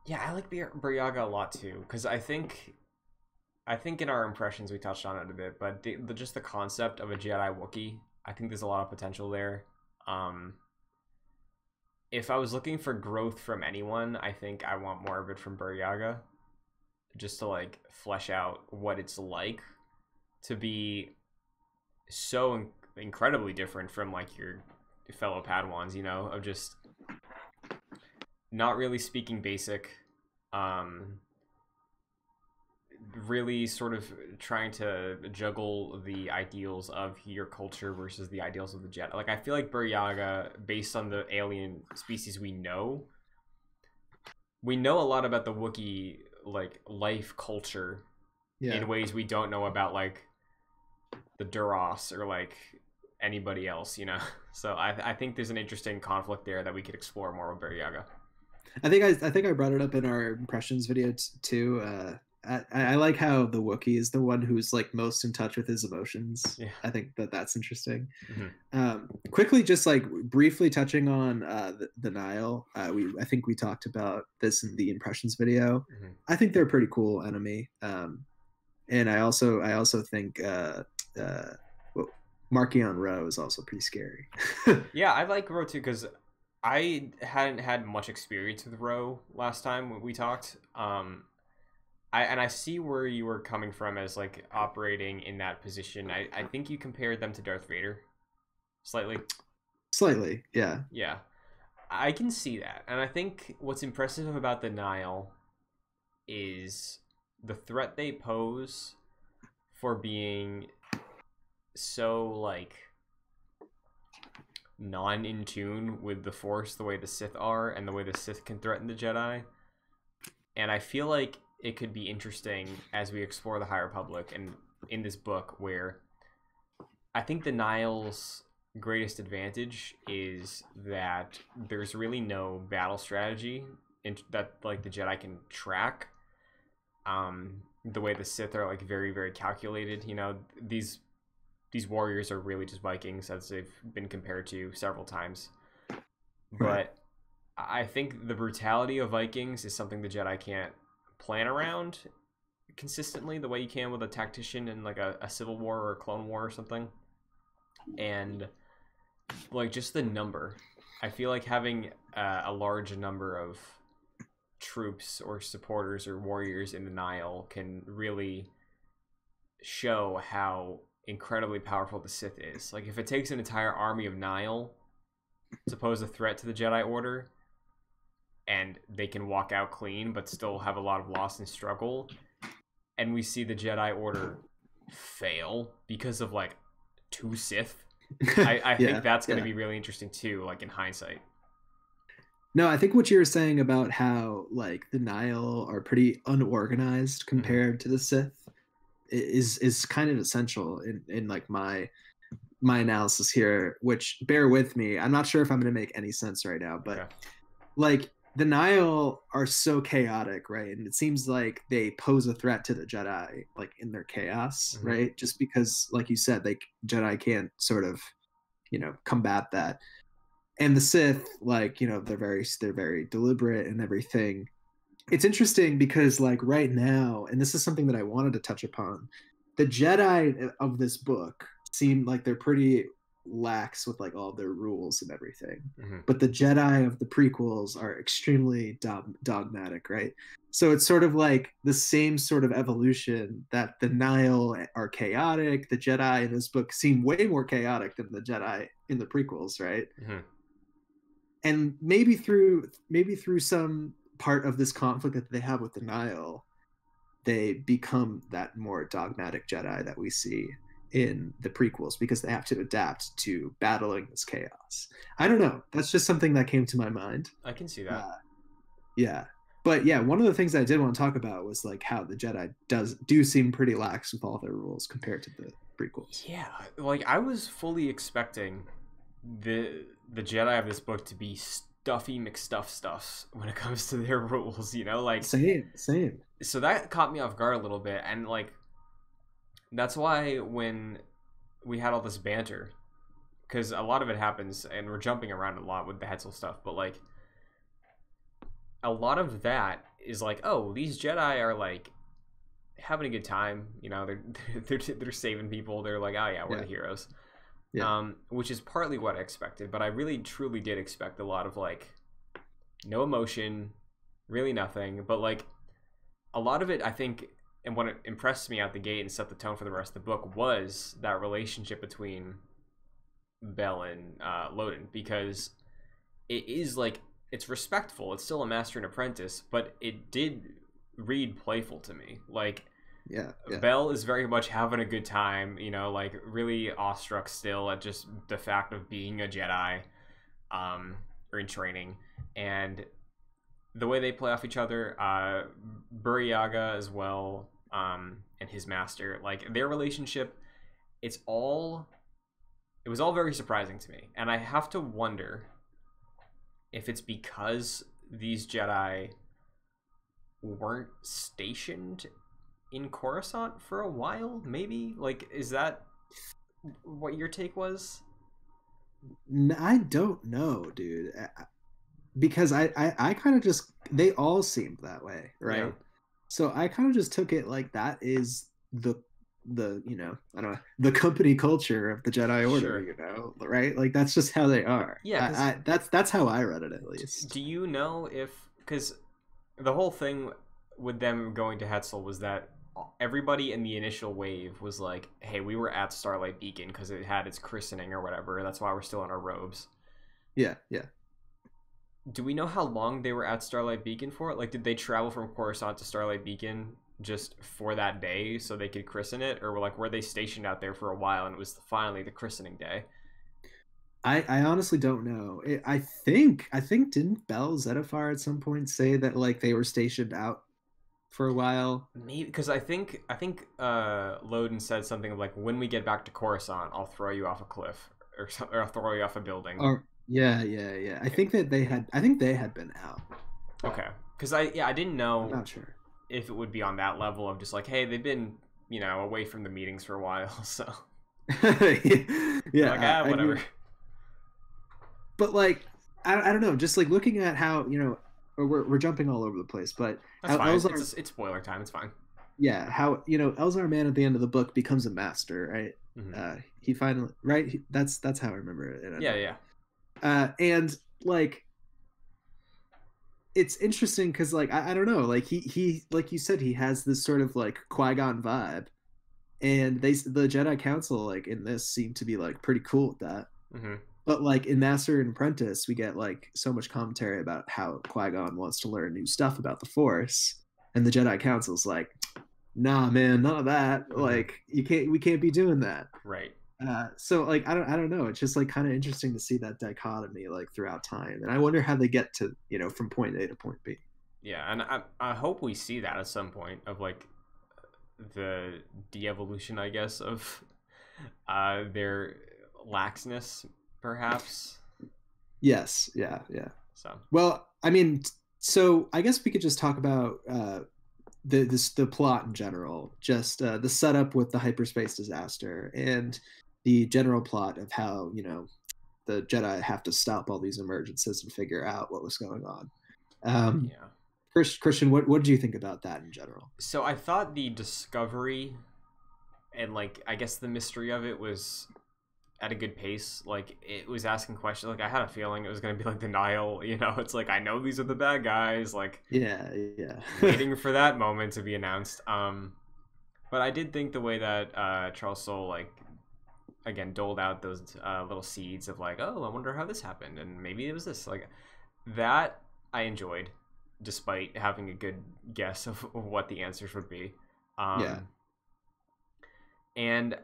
Yeah, I like Buryaga a lot too, because I think in our impressions we touched on it a bit, but just the concept of a Jedi Wookiee, I think there's a lot of potential there. If I was looking for growth from anyone, I think I want more of it from Buryaga, just to like flesh out what it's like to be so incredibly different from like your fellow Padawans, you know, of just not really speaking basic, really sort of trying to juggle the ideals of your culture versus the ideals of the Jedi. Like, I feel like Buryaga, based on the alien species we know a lot about the Wookiee like life culture in ways we don't know about like the Duras or like anybody else, you know. So I think there's an interesting conflict there that we could explore more with Buryaga. I think I brought it up in our impressions video too. I like how the Wookiee is the one who's like most in touch with his emotions. Yeah. I think that's interesting. Quickly, just like briefly touching on the Nile. I think we talked about this in the impressions video. I think they're a pretty cool enemy. And I also think Marchion Ro is also pretty scary. Yeah, I like Ro too, because I hadn't had much experience with Ro last time when we talked. I see where you were coming from as like operating in that position. I think you compared them to Darth Vader slightly. Slightly, yeah. Yeah. I can see that. And I think what's impressive about the Nile is the threat they pose for being so like non in tune with the Force the way the Sith are and the way the Sith can threaten the Jedi. And I feel like it could be interesting as we explore the High Republic and in this book, where I think the Nile's greatest advantage is that there's really no battle strategy that like the Jedi can track. The way the Sith are like very, very calculated, you know, these warriors are really just Vikings, as they've been compared to several times. But I think the brutality of Vikings is something the Jedi can't plan around consistently the way you can with a tactician in like a Civil War or a Clone War or something. And like just the number, I feel like having a large number of troops or supporters or warriors in the Nile can really show how incredibly powerful the Sith is. Like, if it takes an entire army of Nile to pose a threat to the Jedi Order, and they can walk out clean but still have a lot of loss and struggle, and we see the Jedi Order fail because of like 2 Sith, I think that's going to be really interesting too, like in hindsight. No, I think what you were saying about how like the Nile are pretty unorganized compared to the Sith is kind of essential in like my analysis here, which, bear with me, I'm not sure if I'm going to make any sense right now, but like the Nile are so chaotic, right? And it seems like they pose a threat to the Jedi like in their chaos, right? Just because, like you said, Jedi can't sort of, you know, combat that. And the Sith, like, you know, they're very deliberate and everything. It's interesting because, like, right now, and this is something that I wanted to touch upon, the Jedi of this book seem like they're pretty lax with like all their rules and everything. But the Jedi of the prequels are extremely dogmatic, right? So it's sort of like the same sort of evolution, that the Nile are chaotic. The Jedi in this book seem way more chaotic than the Jedi in the prequels, right? And maybe through some part of this conflict that they have with the Nile, they become that more dogmatic Jedi that we see in the prequels because they have to adapt to battling this chaos. I don't know. That's just something that came to my mind. I can see that. Yeah. But yeah, one of the things I did want to talk about was like how the Jedi do seem pretty lax with all their rules compared to the prequels. Yeah, like I was fully expecting the Jedi of this book to be stuffy McStuffs when it comes to their rules, you know, like Same. So that caught me off guard a little bit, and like that's why when we had all this banter, because a lot of it happens, and we're jumping around a lot with the Hetzel stuff, but like a lot of that is like, oh, these Jedi are like having a good time, you know, they're saving people, they're like, oh yeah, we're the heroes. Yeah. Which is partly what I expected, but I really truly did expect a lot of like no emotion, really nothing, but like a lot of it, I think, and what impressed me out the gate and set the tone for the rest of the book was that relationship between Belle and Loden, because it is like, it's respectful, it's still a master and apprentice, but it did read playful to me. Like, yeah. Belle is very much having a good time, you know, like really awestruck still at just the fact of being a Jedi, or in training, and the way they play off each other, Buryaga as well, and his master, like their relationship, it was all very surprising to me, and I have to wonder if it's because these Jedi weren't stationed in Coruscant for a while, maybe? Like, is that what your take was? I don't know, dude. Because I kind of just, they all seemed that way, right? Yeah. So I kind of just took it like that is the you know, I don't know, the company culture of the Jedi Order, sure. You know, right? Like that's just how they are. Yeah, that's how I read it, at least. Do you know if, because the whole thing with them going to Hetzel was that everybody in the initial wave was like, hey, we were at Starlight Beacon because it had its christening or whatever, that's why we're still in our robes. Yeah. Do we know how long they were at Starlight Beacon for? Like, did they travel from Coruscant to Starlight Beacon just for that day so they could christen it, or were they stationed out there for a while and it was finally the christening day? I honestly don't know. I think didn't Bell Zettifar at some point say that like they were stationed out for a while? Maybe, because I think Loden said something like, when we get back to Coruscant, I'll throw you off a cliff or I'll throw you off a building. Or yeah. I think they had been out. Okay, because I didn't know. I'm not sure if it would be on that level of just like, hey, they've been, you know, away from the meetings for a while, so yeah, like, whatever. I mean, but like, I don't know, just like looking at how, you know, we're jumping all over the place, but that's fine. It's spoiler time. It's fine. Yeah, how, you know, Elzar Mann at the end of the book becomes a master, right? Mm-hmm. He finally, right? That's how I remember it. Yeah. And like, it's interesting because like I don't know, like he like you said, he has this sort of like Qui-Gon vibe, and the Jedi Council like in this seem to be like pretty cool with that. Mm-hmm. But like in Master and Apprentice, we get like so much commentary about how Qui-Gon wants to learn new stuff about the Force, and the Jedi Council's like, nah, man, none of that. Mm-hmm. Like we can't be doing that. Right. So like I don't know. It's just like kind of interesting to see that dichotomy like throughout time, and I wonder how they get to, you know, from point A to point B. Yeah, and I hope we see that at some point of like the de-evolution, I guess, of their laxness, perhaps. Yes. Yeah. So well, I mean, so I guess we could just talk about the plot in general, just the setup with the hyperspace disaster and the general plot of how, you know, the Jedi have to stop all these emergencies and figure out what was going on. Yeah. Christian, what did you think about that in general? So I thought the discovery and like, I guess the mystery of it was at a good pace. Like, it was asking questions. Like, I had a feeling it was going to be like denial, you know, it's like, I know these are the bad guys, like, yeah. waiting for that moment to be announced. But I did think the way that Charles Soule, like, again, doled out those little seeds of like, oh, I wonder how this happened, and maybe it was this, like, that I enjoyed. despite having a good guess of what the answers would be. Yeah. And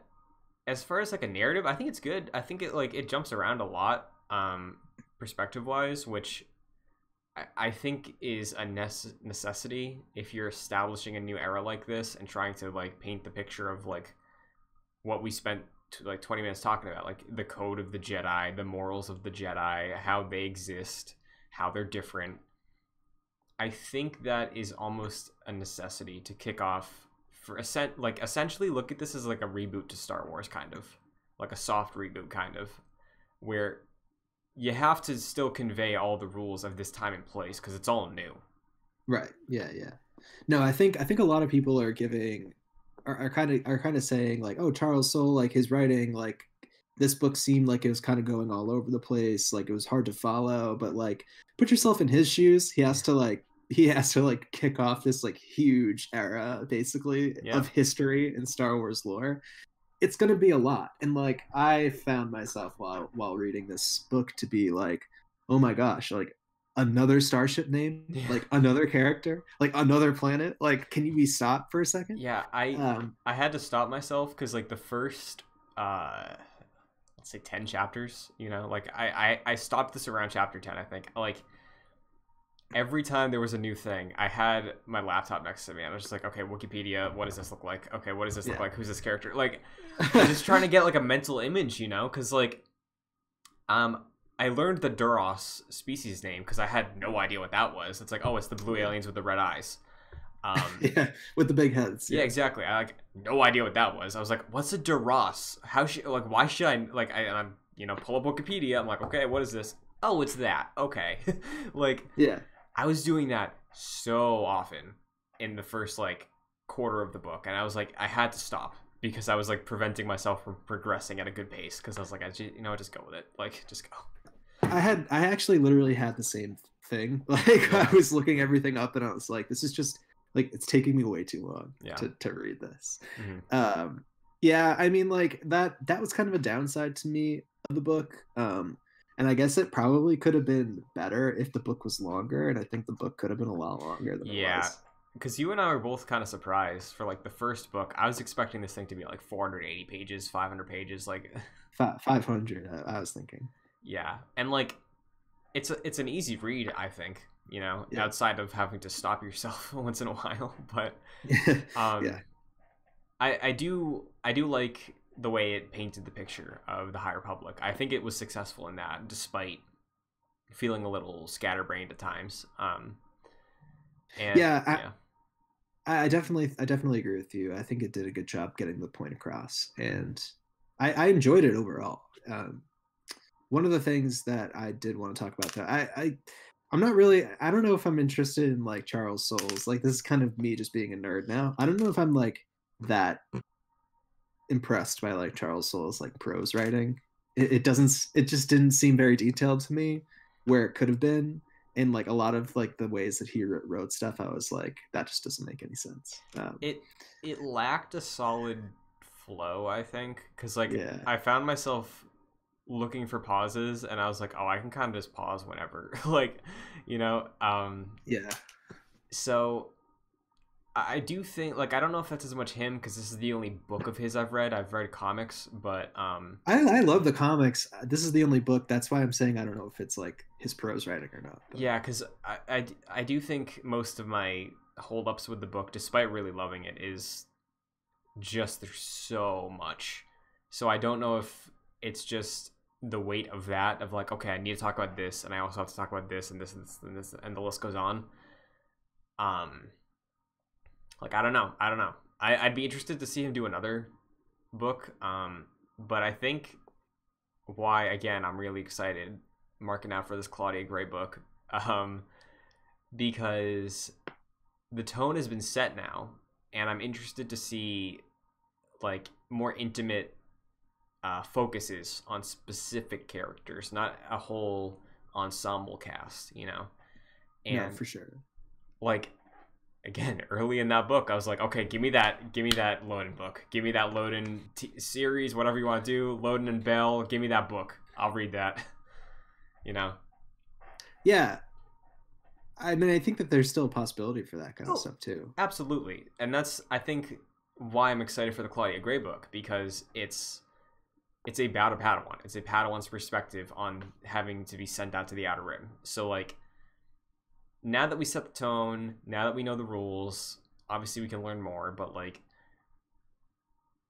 as far as like a narrative, I think it's good. I think it jumps around a lot, perspective wise, which I think is a necessity if you're establishing a new era like this and trying to like paint the picture of like what we spent like 20 minutes talking about, like the code of the Jedi, the morals of the Jedi, how they exist, how they're different. I think that is almost a necessity to kick off for essentially look at this as like a reboot to Star Wars, kind of like a soft reboot, kind of, where you have to still convey all the rules of this time and place because it's all new. Right. Yeah. No, I think a lot of people are kind of saying like, oh, Charles Soule, like his writing, like this book seemed like it was kind of going all over the place, like it was hard to follow. But like, put yourself in his shoes. He has to kick off this like huge era basically of history in Star Wars lore. It's going to be a lot. And like I found myself while reading this book to be like, oh my gosh, like another starship name, like another character, like another planet. Like, can you be stopped for a second? Yeah, I had to stop myself because like the first let's say 10 chapters, you know, like I stopped this around chapter 10, I think. Like every time there was a new thing, I had my laptop next to me. I was just like, okay, Wikipedia, what does this look like? Okay, what does this look like? Who's this character? Like, I'm just trying to get like a mental image, you know? Because like, I learned the Duros species name because I had no idea what that was. It's like, oh, it's the blue aliens with the red eyes. Yeah, with the big heads. Yeah, exactly. I like no idea what that was. I was like, what's a Duros? How should like? Why should I like? I'm pull up Wikipedia. I'm like, okay, what is this? Oh, it's that. Okay, like yeah. I was doing that so often in the first like quarter of the book, and I was like, I had to stop because I was like preventing myself from progressing at a good pace because I was like, just go with it, like just go. I actually literally had the same thing. Like I was looking everything up, and I was like, this is just like it's taking me way too long to read this. Mm-hmm. Yeah, I mean, like that was kind of a downside to me of the book. And I guess it probably could have been better if the book was longer, and I think the book could have been a lot longer than it was. Because you and I were both kind of surprised for like the first book. I was expecting this thing to be like 480 pages, 500 pages, like 500. I was thinking. Yeah, and like it's an easy read, I think. Outside of having to stop yourself once in a while, but I do like the way it painted the picture of the High Republic. I think it was successful in that, despite feeling a little scatterbrained at times. I definitely agree with you. I think it did a good job getting the point across, and I enjoyed it overall. One of the things that I did want to talk about that I'm not really, I don't know if I'm interested in like Charles Soule's, like this is kind of me just being a nerd now. I don't know if I'm like that impressed by like Charles Soule's like prose writing. It just didn't seem very detailed to me where it could have been. And like a lot of like the ways that he wrote stuff, I was like, that just doesn't make any sense. It lacked a solid flow, I think, because like I found myself looking for pauses, and I was like, oh, I can kind of just pause whenever, like, So I do think, like, I don't know if that's as much him because this is the only book of his I've read. I've read comics, but I love the comics. This is the only book. That's why I'm saying I don't know if it's like his prose writing or not. But. Yeah, because I do think most of my holdups with the book, despite really loving it, is just there's so much. So I don't know if it's just the weight of that, of like, okay, I need to talk about this, and I also have to talk about this and this and this and this, and the list goes on. Like, I don't know. I'd be interested to see him do another book. But I think why, again, I'm really excited, marking out for this Claudia Gray book, because the tone has been set now, and I'm interested to see like more intimate focuses on specific characters, not a whole ensemble cast, And yeah, for sure. Like, again, early in that book, I was like, okay, give me that Loden book. Give me that Loden series, whatever you want to do. Loden and Belle, give me that book. I'll read that. Yeah. I mean, I think that there's still a possibility for that kind of Oh, stuff too. absolutely. And that's, I think, why I'm excited for the Claudia Gray book, because it's about a Padawan. It's a Padawan's perspective on having to be sent out to the Outer Rim. So, like, now that we set the tone, now that we know the rules, obviously we can learn more, but, like,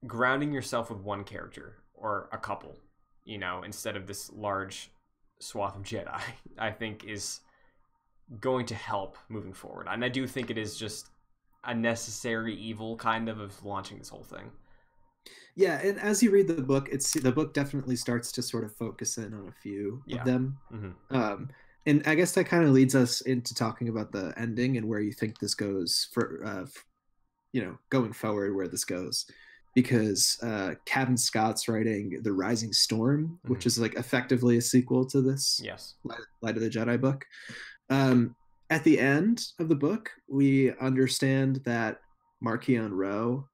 grounding yourself with one character or a couple, you know, instead of this large swath of Jedi, I think is going to help moving forward. And I do think it is just a necessary evil kind of launching this whole thing. Yeah, and as you read the book, the book definitely starts to sort of focus in on a few of them. And I guess that kind of leads us into talking about the ending and where you think this goes for you know, going forward, where this goes, because Cavan Scott's writing The Rising Storm, which is like effectively a sequel to this Light of the Jedi book. At the end of the book, we understand that Marchion Ro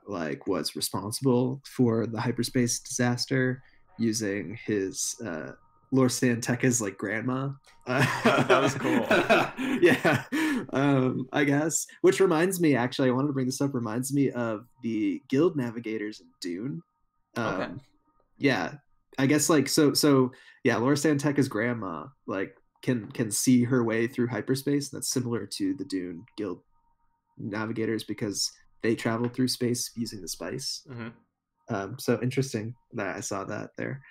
like was responsible for the hyperspace disaster using his Lor San Tekka's like grandma. That was cool. Yeah, I guess. Which reminds me, actually, I wanted to bring this up. Reminds me of the Guild Navigators in Dune. Okay. Yeah, I guess like so. Yeah, Lor San Tekka's grandma like can see her way through hyperspace. That's similar to the Dune Guild Navigators because they traveled through space using the spice. So interesting that I saw that there.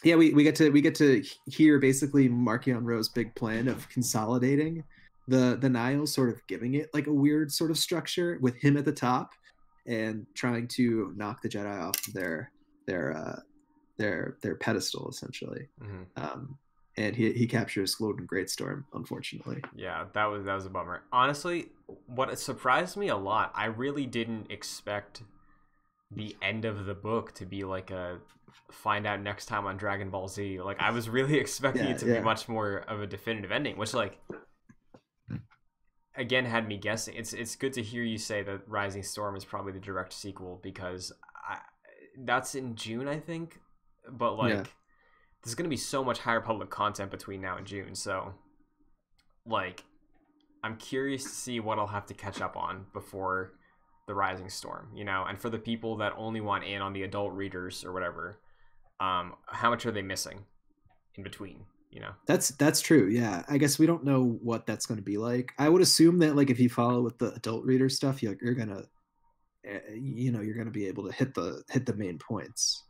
Yeah, we get to hear basically Marchion Ro's big plan of consolidating the Nihil, sort of giving it like a weird sort of structure with him at the top and trying to knock the Jedi off their pedestal essentially. And he captures Loden Greatstorm, unfortunately. Yeah, that was a bummer. Honestly, what surprised me a lot, I really didn't expect the end of the book to be like a find out next time on Dragon Ball Z. Like, I was really expecting it to be much more of a definitive ending, which, like, again, had me guessing. It's good to hear you say that Rising Storm is probably the direct sequel, because that's in June, I think. But, like, there's going to be so much High Republic content between now and June, so, like, I'm curious to see what I'll have to catch up on before the Rising Storm, you know? And for the people that only want in on the adult readers or whatever, how much are they missing in between, you know? That's true, yeah. I guess we don't know what that's going to be like. I would assume that, like, if you follow with the adult reader stuff, you're going to, you know, you're going to be able to hit the main points.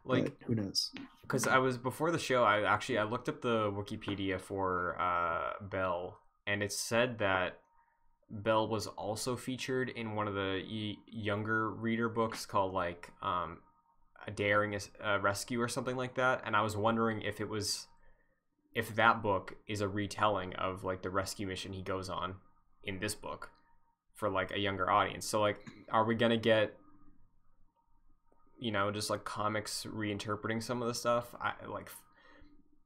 Like, who knows? Because before the show, I looked up the Wikipedia for Belle, and it said that Belle was also featured in one of the younger reader books called like A Daring Rescue or something like that. And I was wondering if that book is a retelling of like the rescue mission he goes on in this book for like a younger audience. So like, are we gonna get, you know, just like comics reinterpreting some of the stuff?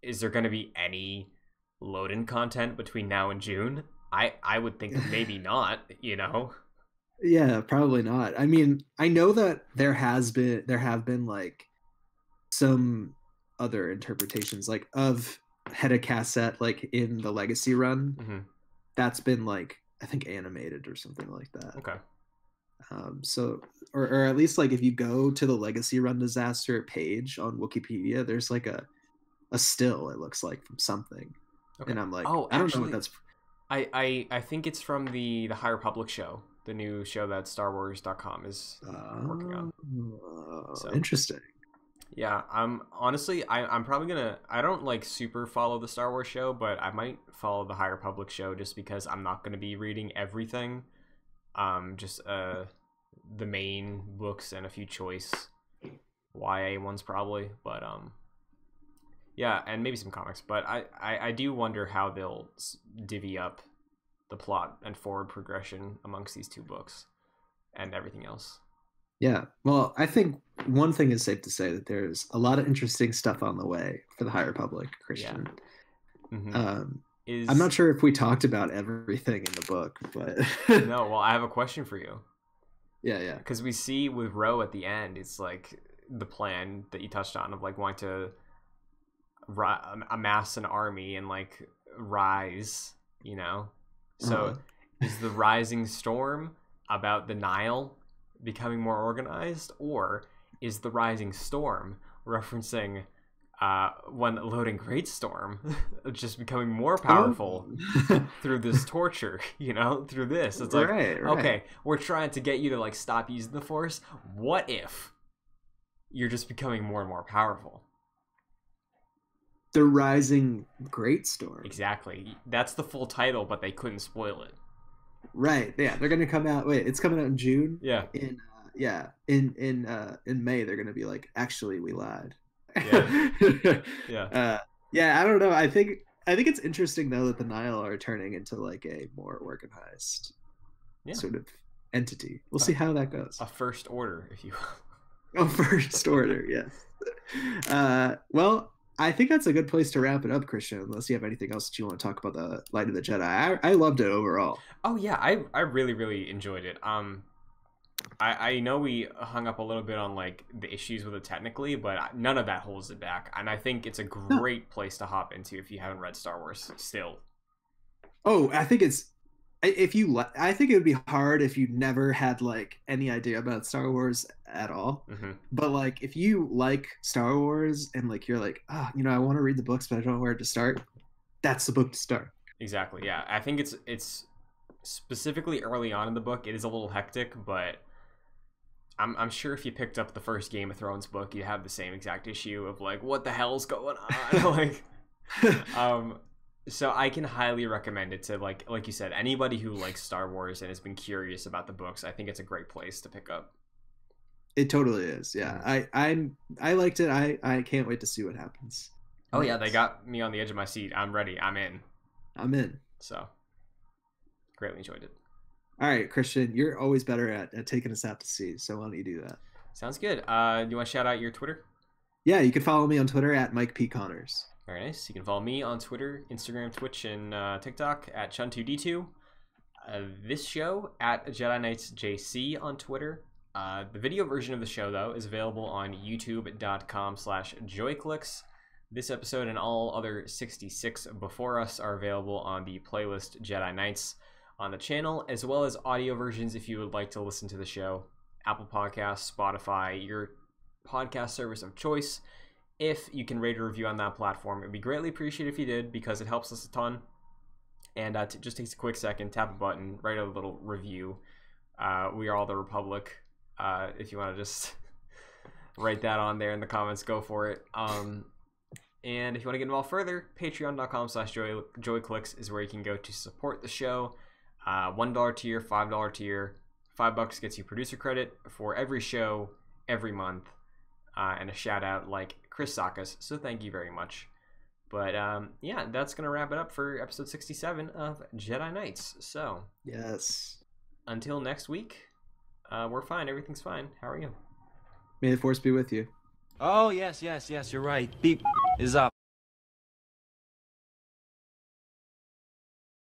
Is there going to be any Loden content between now and June? I would think maybe not, you know? Yeah, probably not. I mean, I know that there have been like some other interpretations like of Hedda Cassette, like in the Legacy run. That's been like, I think, animated or something like that. Okay. So or at least like if you go to the Legacy Run Disaster page on Wikipedia, there's like a still, it looks like, from something. Okay. And I'm like, I don't know what that's. I think it's from the High Republic show, the new show that StarWars.com is working on. So, interesting. Yeah, I'm probably gonna. I don't like super follow the Star Wars show, but I might follow the High Republic show just because I'm not gonna be reading everything. Just the main books and a few choice YA ones probably, but yeah, and maybe some comics. But I do wonder how they'll divvy up the plot and forward progression amongst these two books and everything else. Yeah, well, I think one thing is safe to say, that there's a lot of interesting stuff on the way for the High Republic, Christian. Yeah. I'm not sure if we talked about everything in the book, but no. Well, I have a question for you. Yeah. Because we see with Ro at the end, it's like the plan that you touched on of like wanting to amass an army and like rise, you know. So is the Rising Storm about the Nile becoming more organized, or is the Rising Storm referencing one Loden Greatstorm just becoming more powerful through this torture, you know, through this? It's like, right. Okay, we're trying to get you to like stop using the Force. What if you're just becoming more and more powerful? The Rising Greatstorm. Exactly. That's the full title, but they couldn't spoil it. Right. Yeah, they're gonna come out. Wait, it's coming out in June. Yeah. In May, they're gonna be like, actually, we lied. Yeah. Yeah. I don't know. I think it's interesting though that the Nile are turning into like a more organized sort of entity. We'll see how that goes. A first order, if you will. A first order, yes. Well, I think that's a good place to wrap it up, Christian, unless you have anything else that you want to talk about the Light of the Jedi. I loved it overall. Oh yeah, I really, really enjoyed it. I know we hung up a little bit on like the issues with it technically, but none of that holds it back. And I think it's a great place to hop into if you haven't read Star Wars still. Oh, I think I think it would be hard if you never had like any idea about Star Wars at all. Mm-hmm. But like if you like Star Wars and like you're like, you know, I want to read the books, but I don't know where to start. That's the book to start. Exactly. Yeah, I think it's specifically early on in the book. It is a little hectic, but I'm sure if you picked up the first Game of Thrones book, you'd have the same exact issue of like, what the hell's going on? Like, so I can highly recommend it to like you said, anybody who likes Star Wars and has been curious about the books. I think it's a great place to pick up. It totally is. Yeah, I liked it. I can't wait to see what happens. Oh yeah, they got me on the edge of my seat. I'm ready. I'm in. So greatly enjoyed it. All right, Christian, you're always better at taking us out to sea, so why don't you do that? Sounds good. You want to shout out your Twitter? Yeah, you can follow me on Twitter at Mike P. Connors. Very nice. You can follow me on Twitter, Instagram, Twitch, and TikTok at Chun2D2. This show at Jedi Knights JC on Twitter. The video version of the show, though, is available on youtube.com/joyclicks. This episode and all other 66 before us are available on the playlist Jedi Knights on the channel, as well as audio versions if you would like to listen to the show. Apple Podcasts, Spotify, your podcast service of choice. If you can rate or review on that platform, it would be greatly appreciated if you did, because it helps us a ton. And it just takes a quick second, tap a button, write a little review. We are all the Republic. If you want to just write that on there in the comments, go for it. And if you want to get involved further, patreon.com/joyclicks is where you can go to support the show. $1 tier, $5 tier. $5 gets you producer credit for every show, every month, and a shout out like Chris Sakas. So thank you very much. But yeah, that's gonna wrap it up for episode 67 of Jedi Knights. So yes, until next week, we're fine. Everything's fine. How are you? May the Force be with you. Oh, yes, you're right. Beep is up.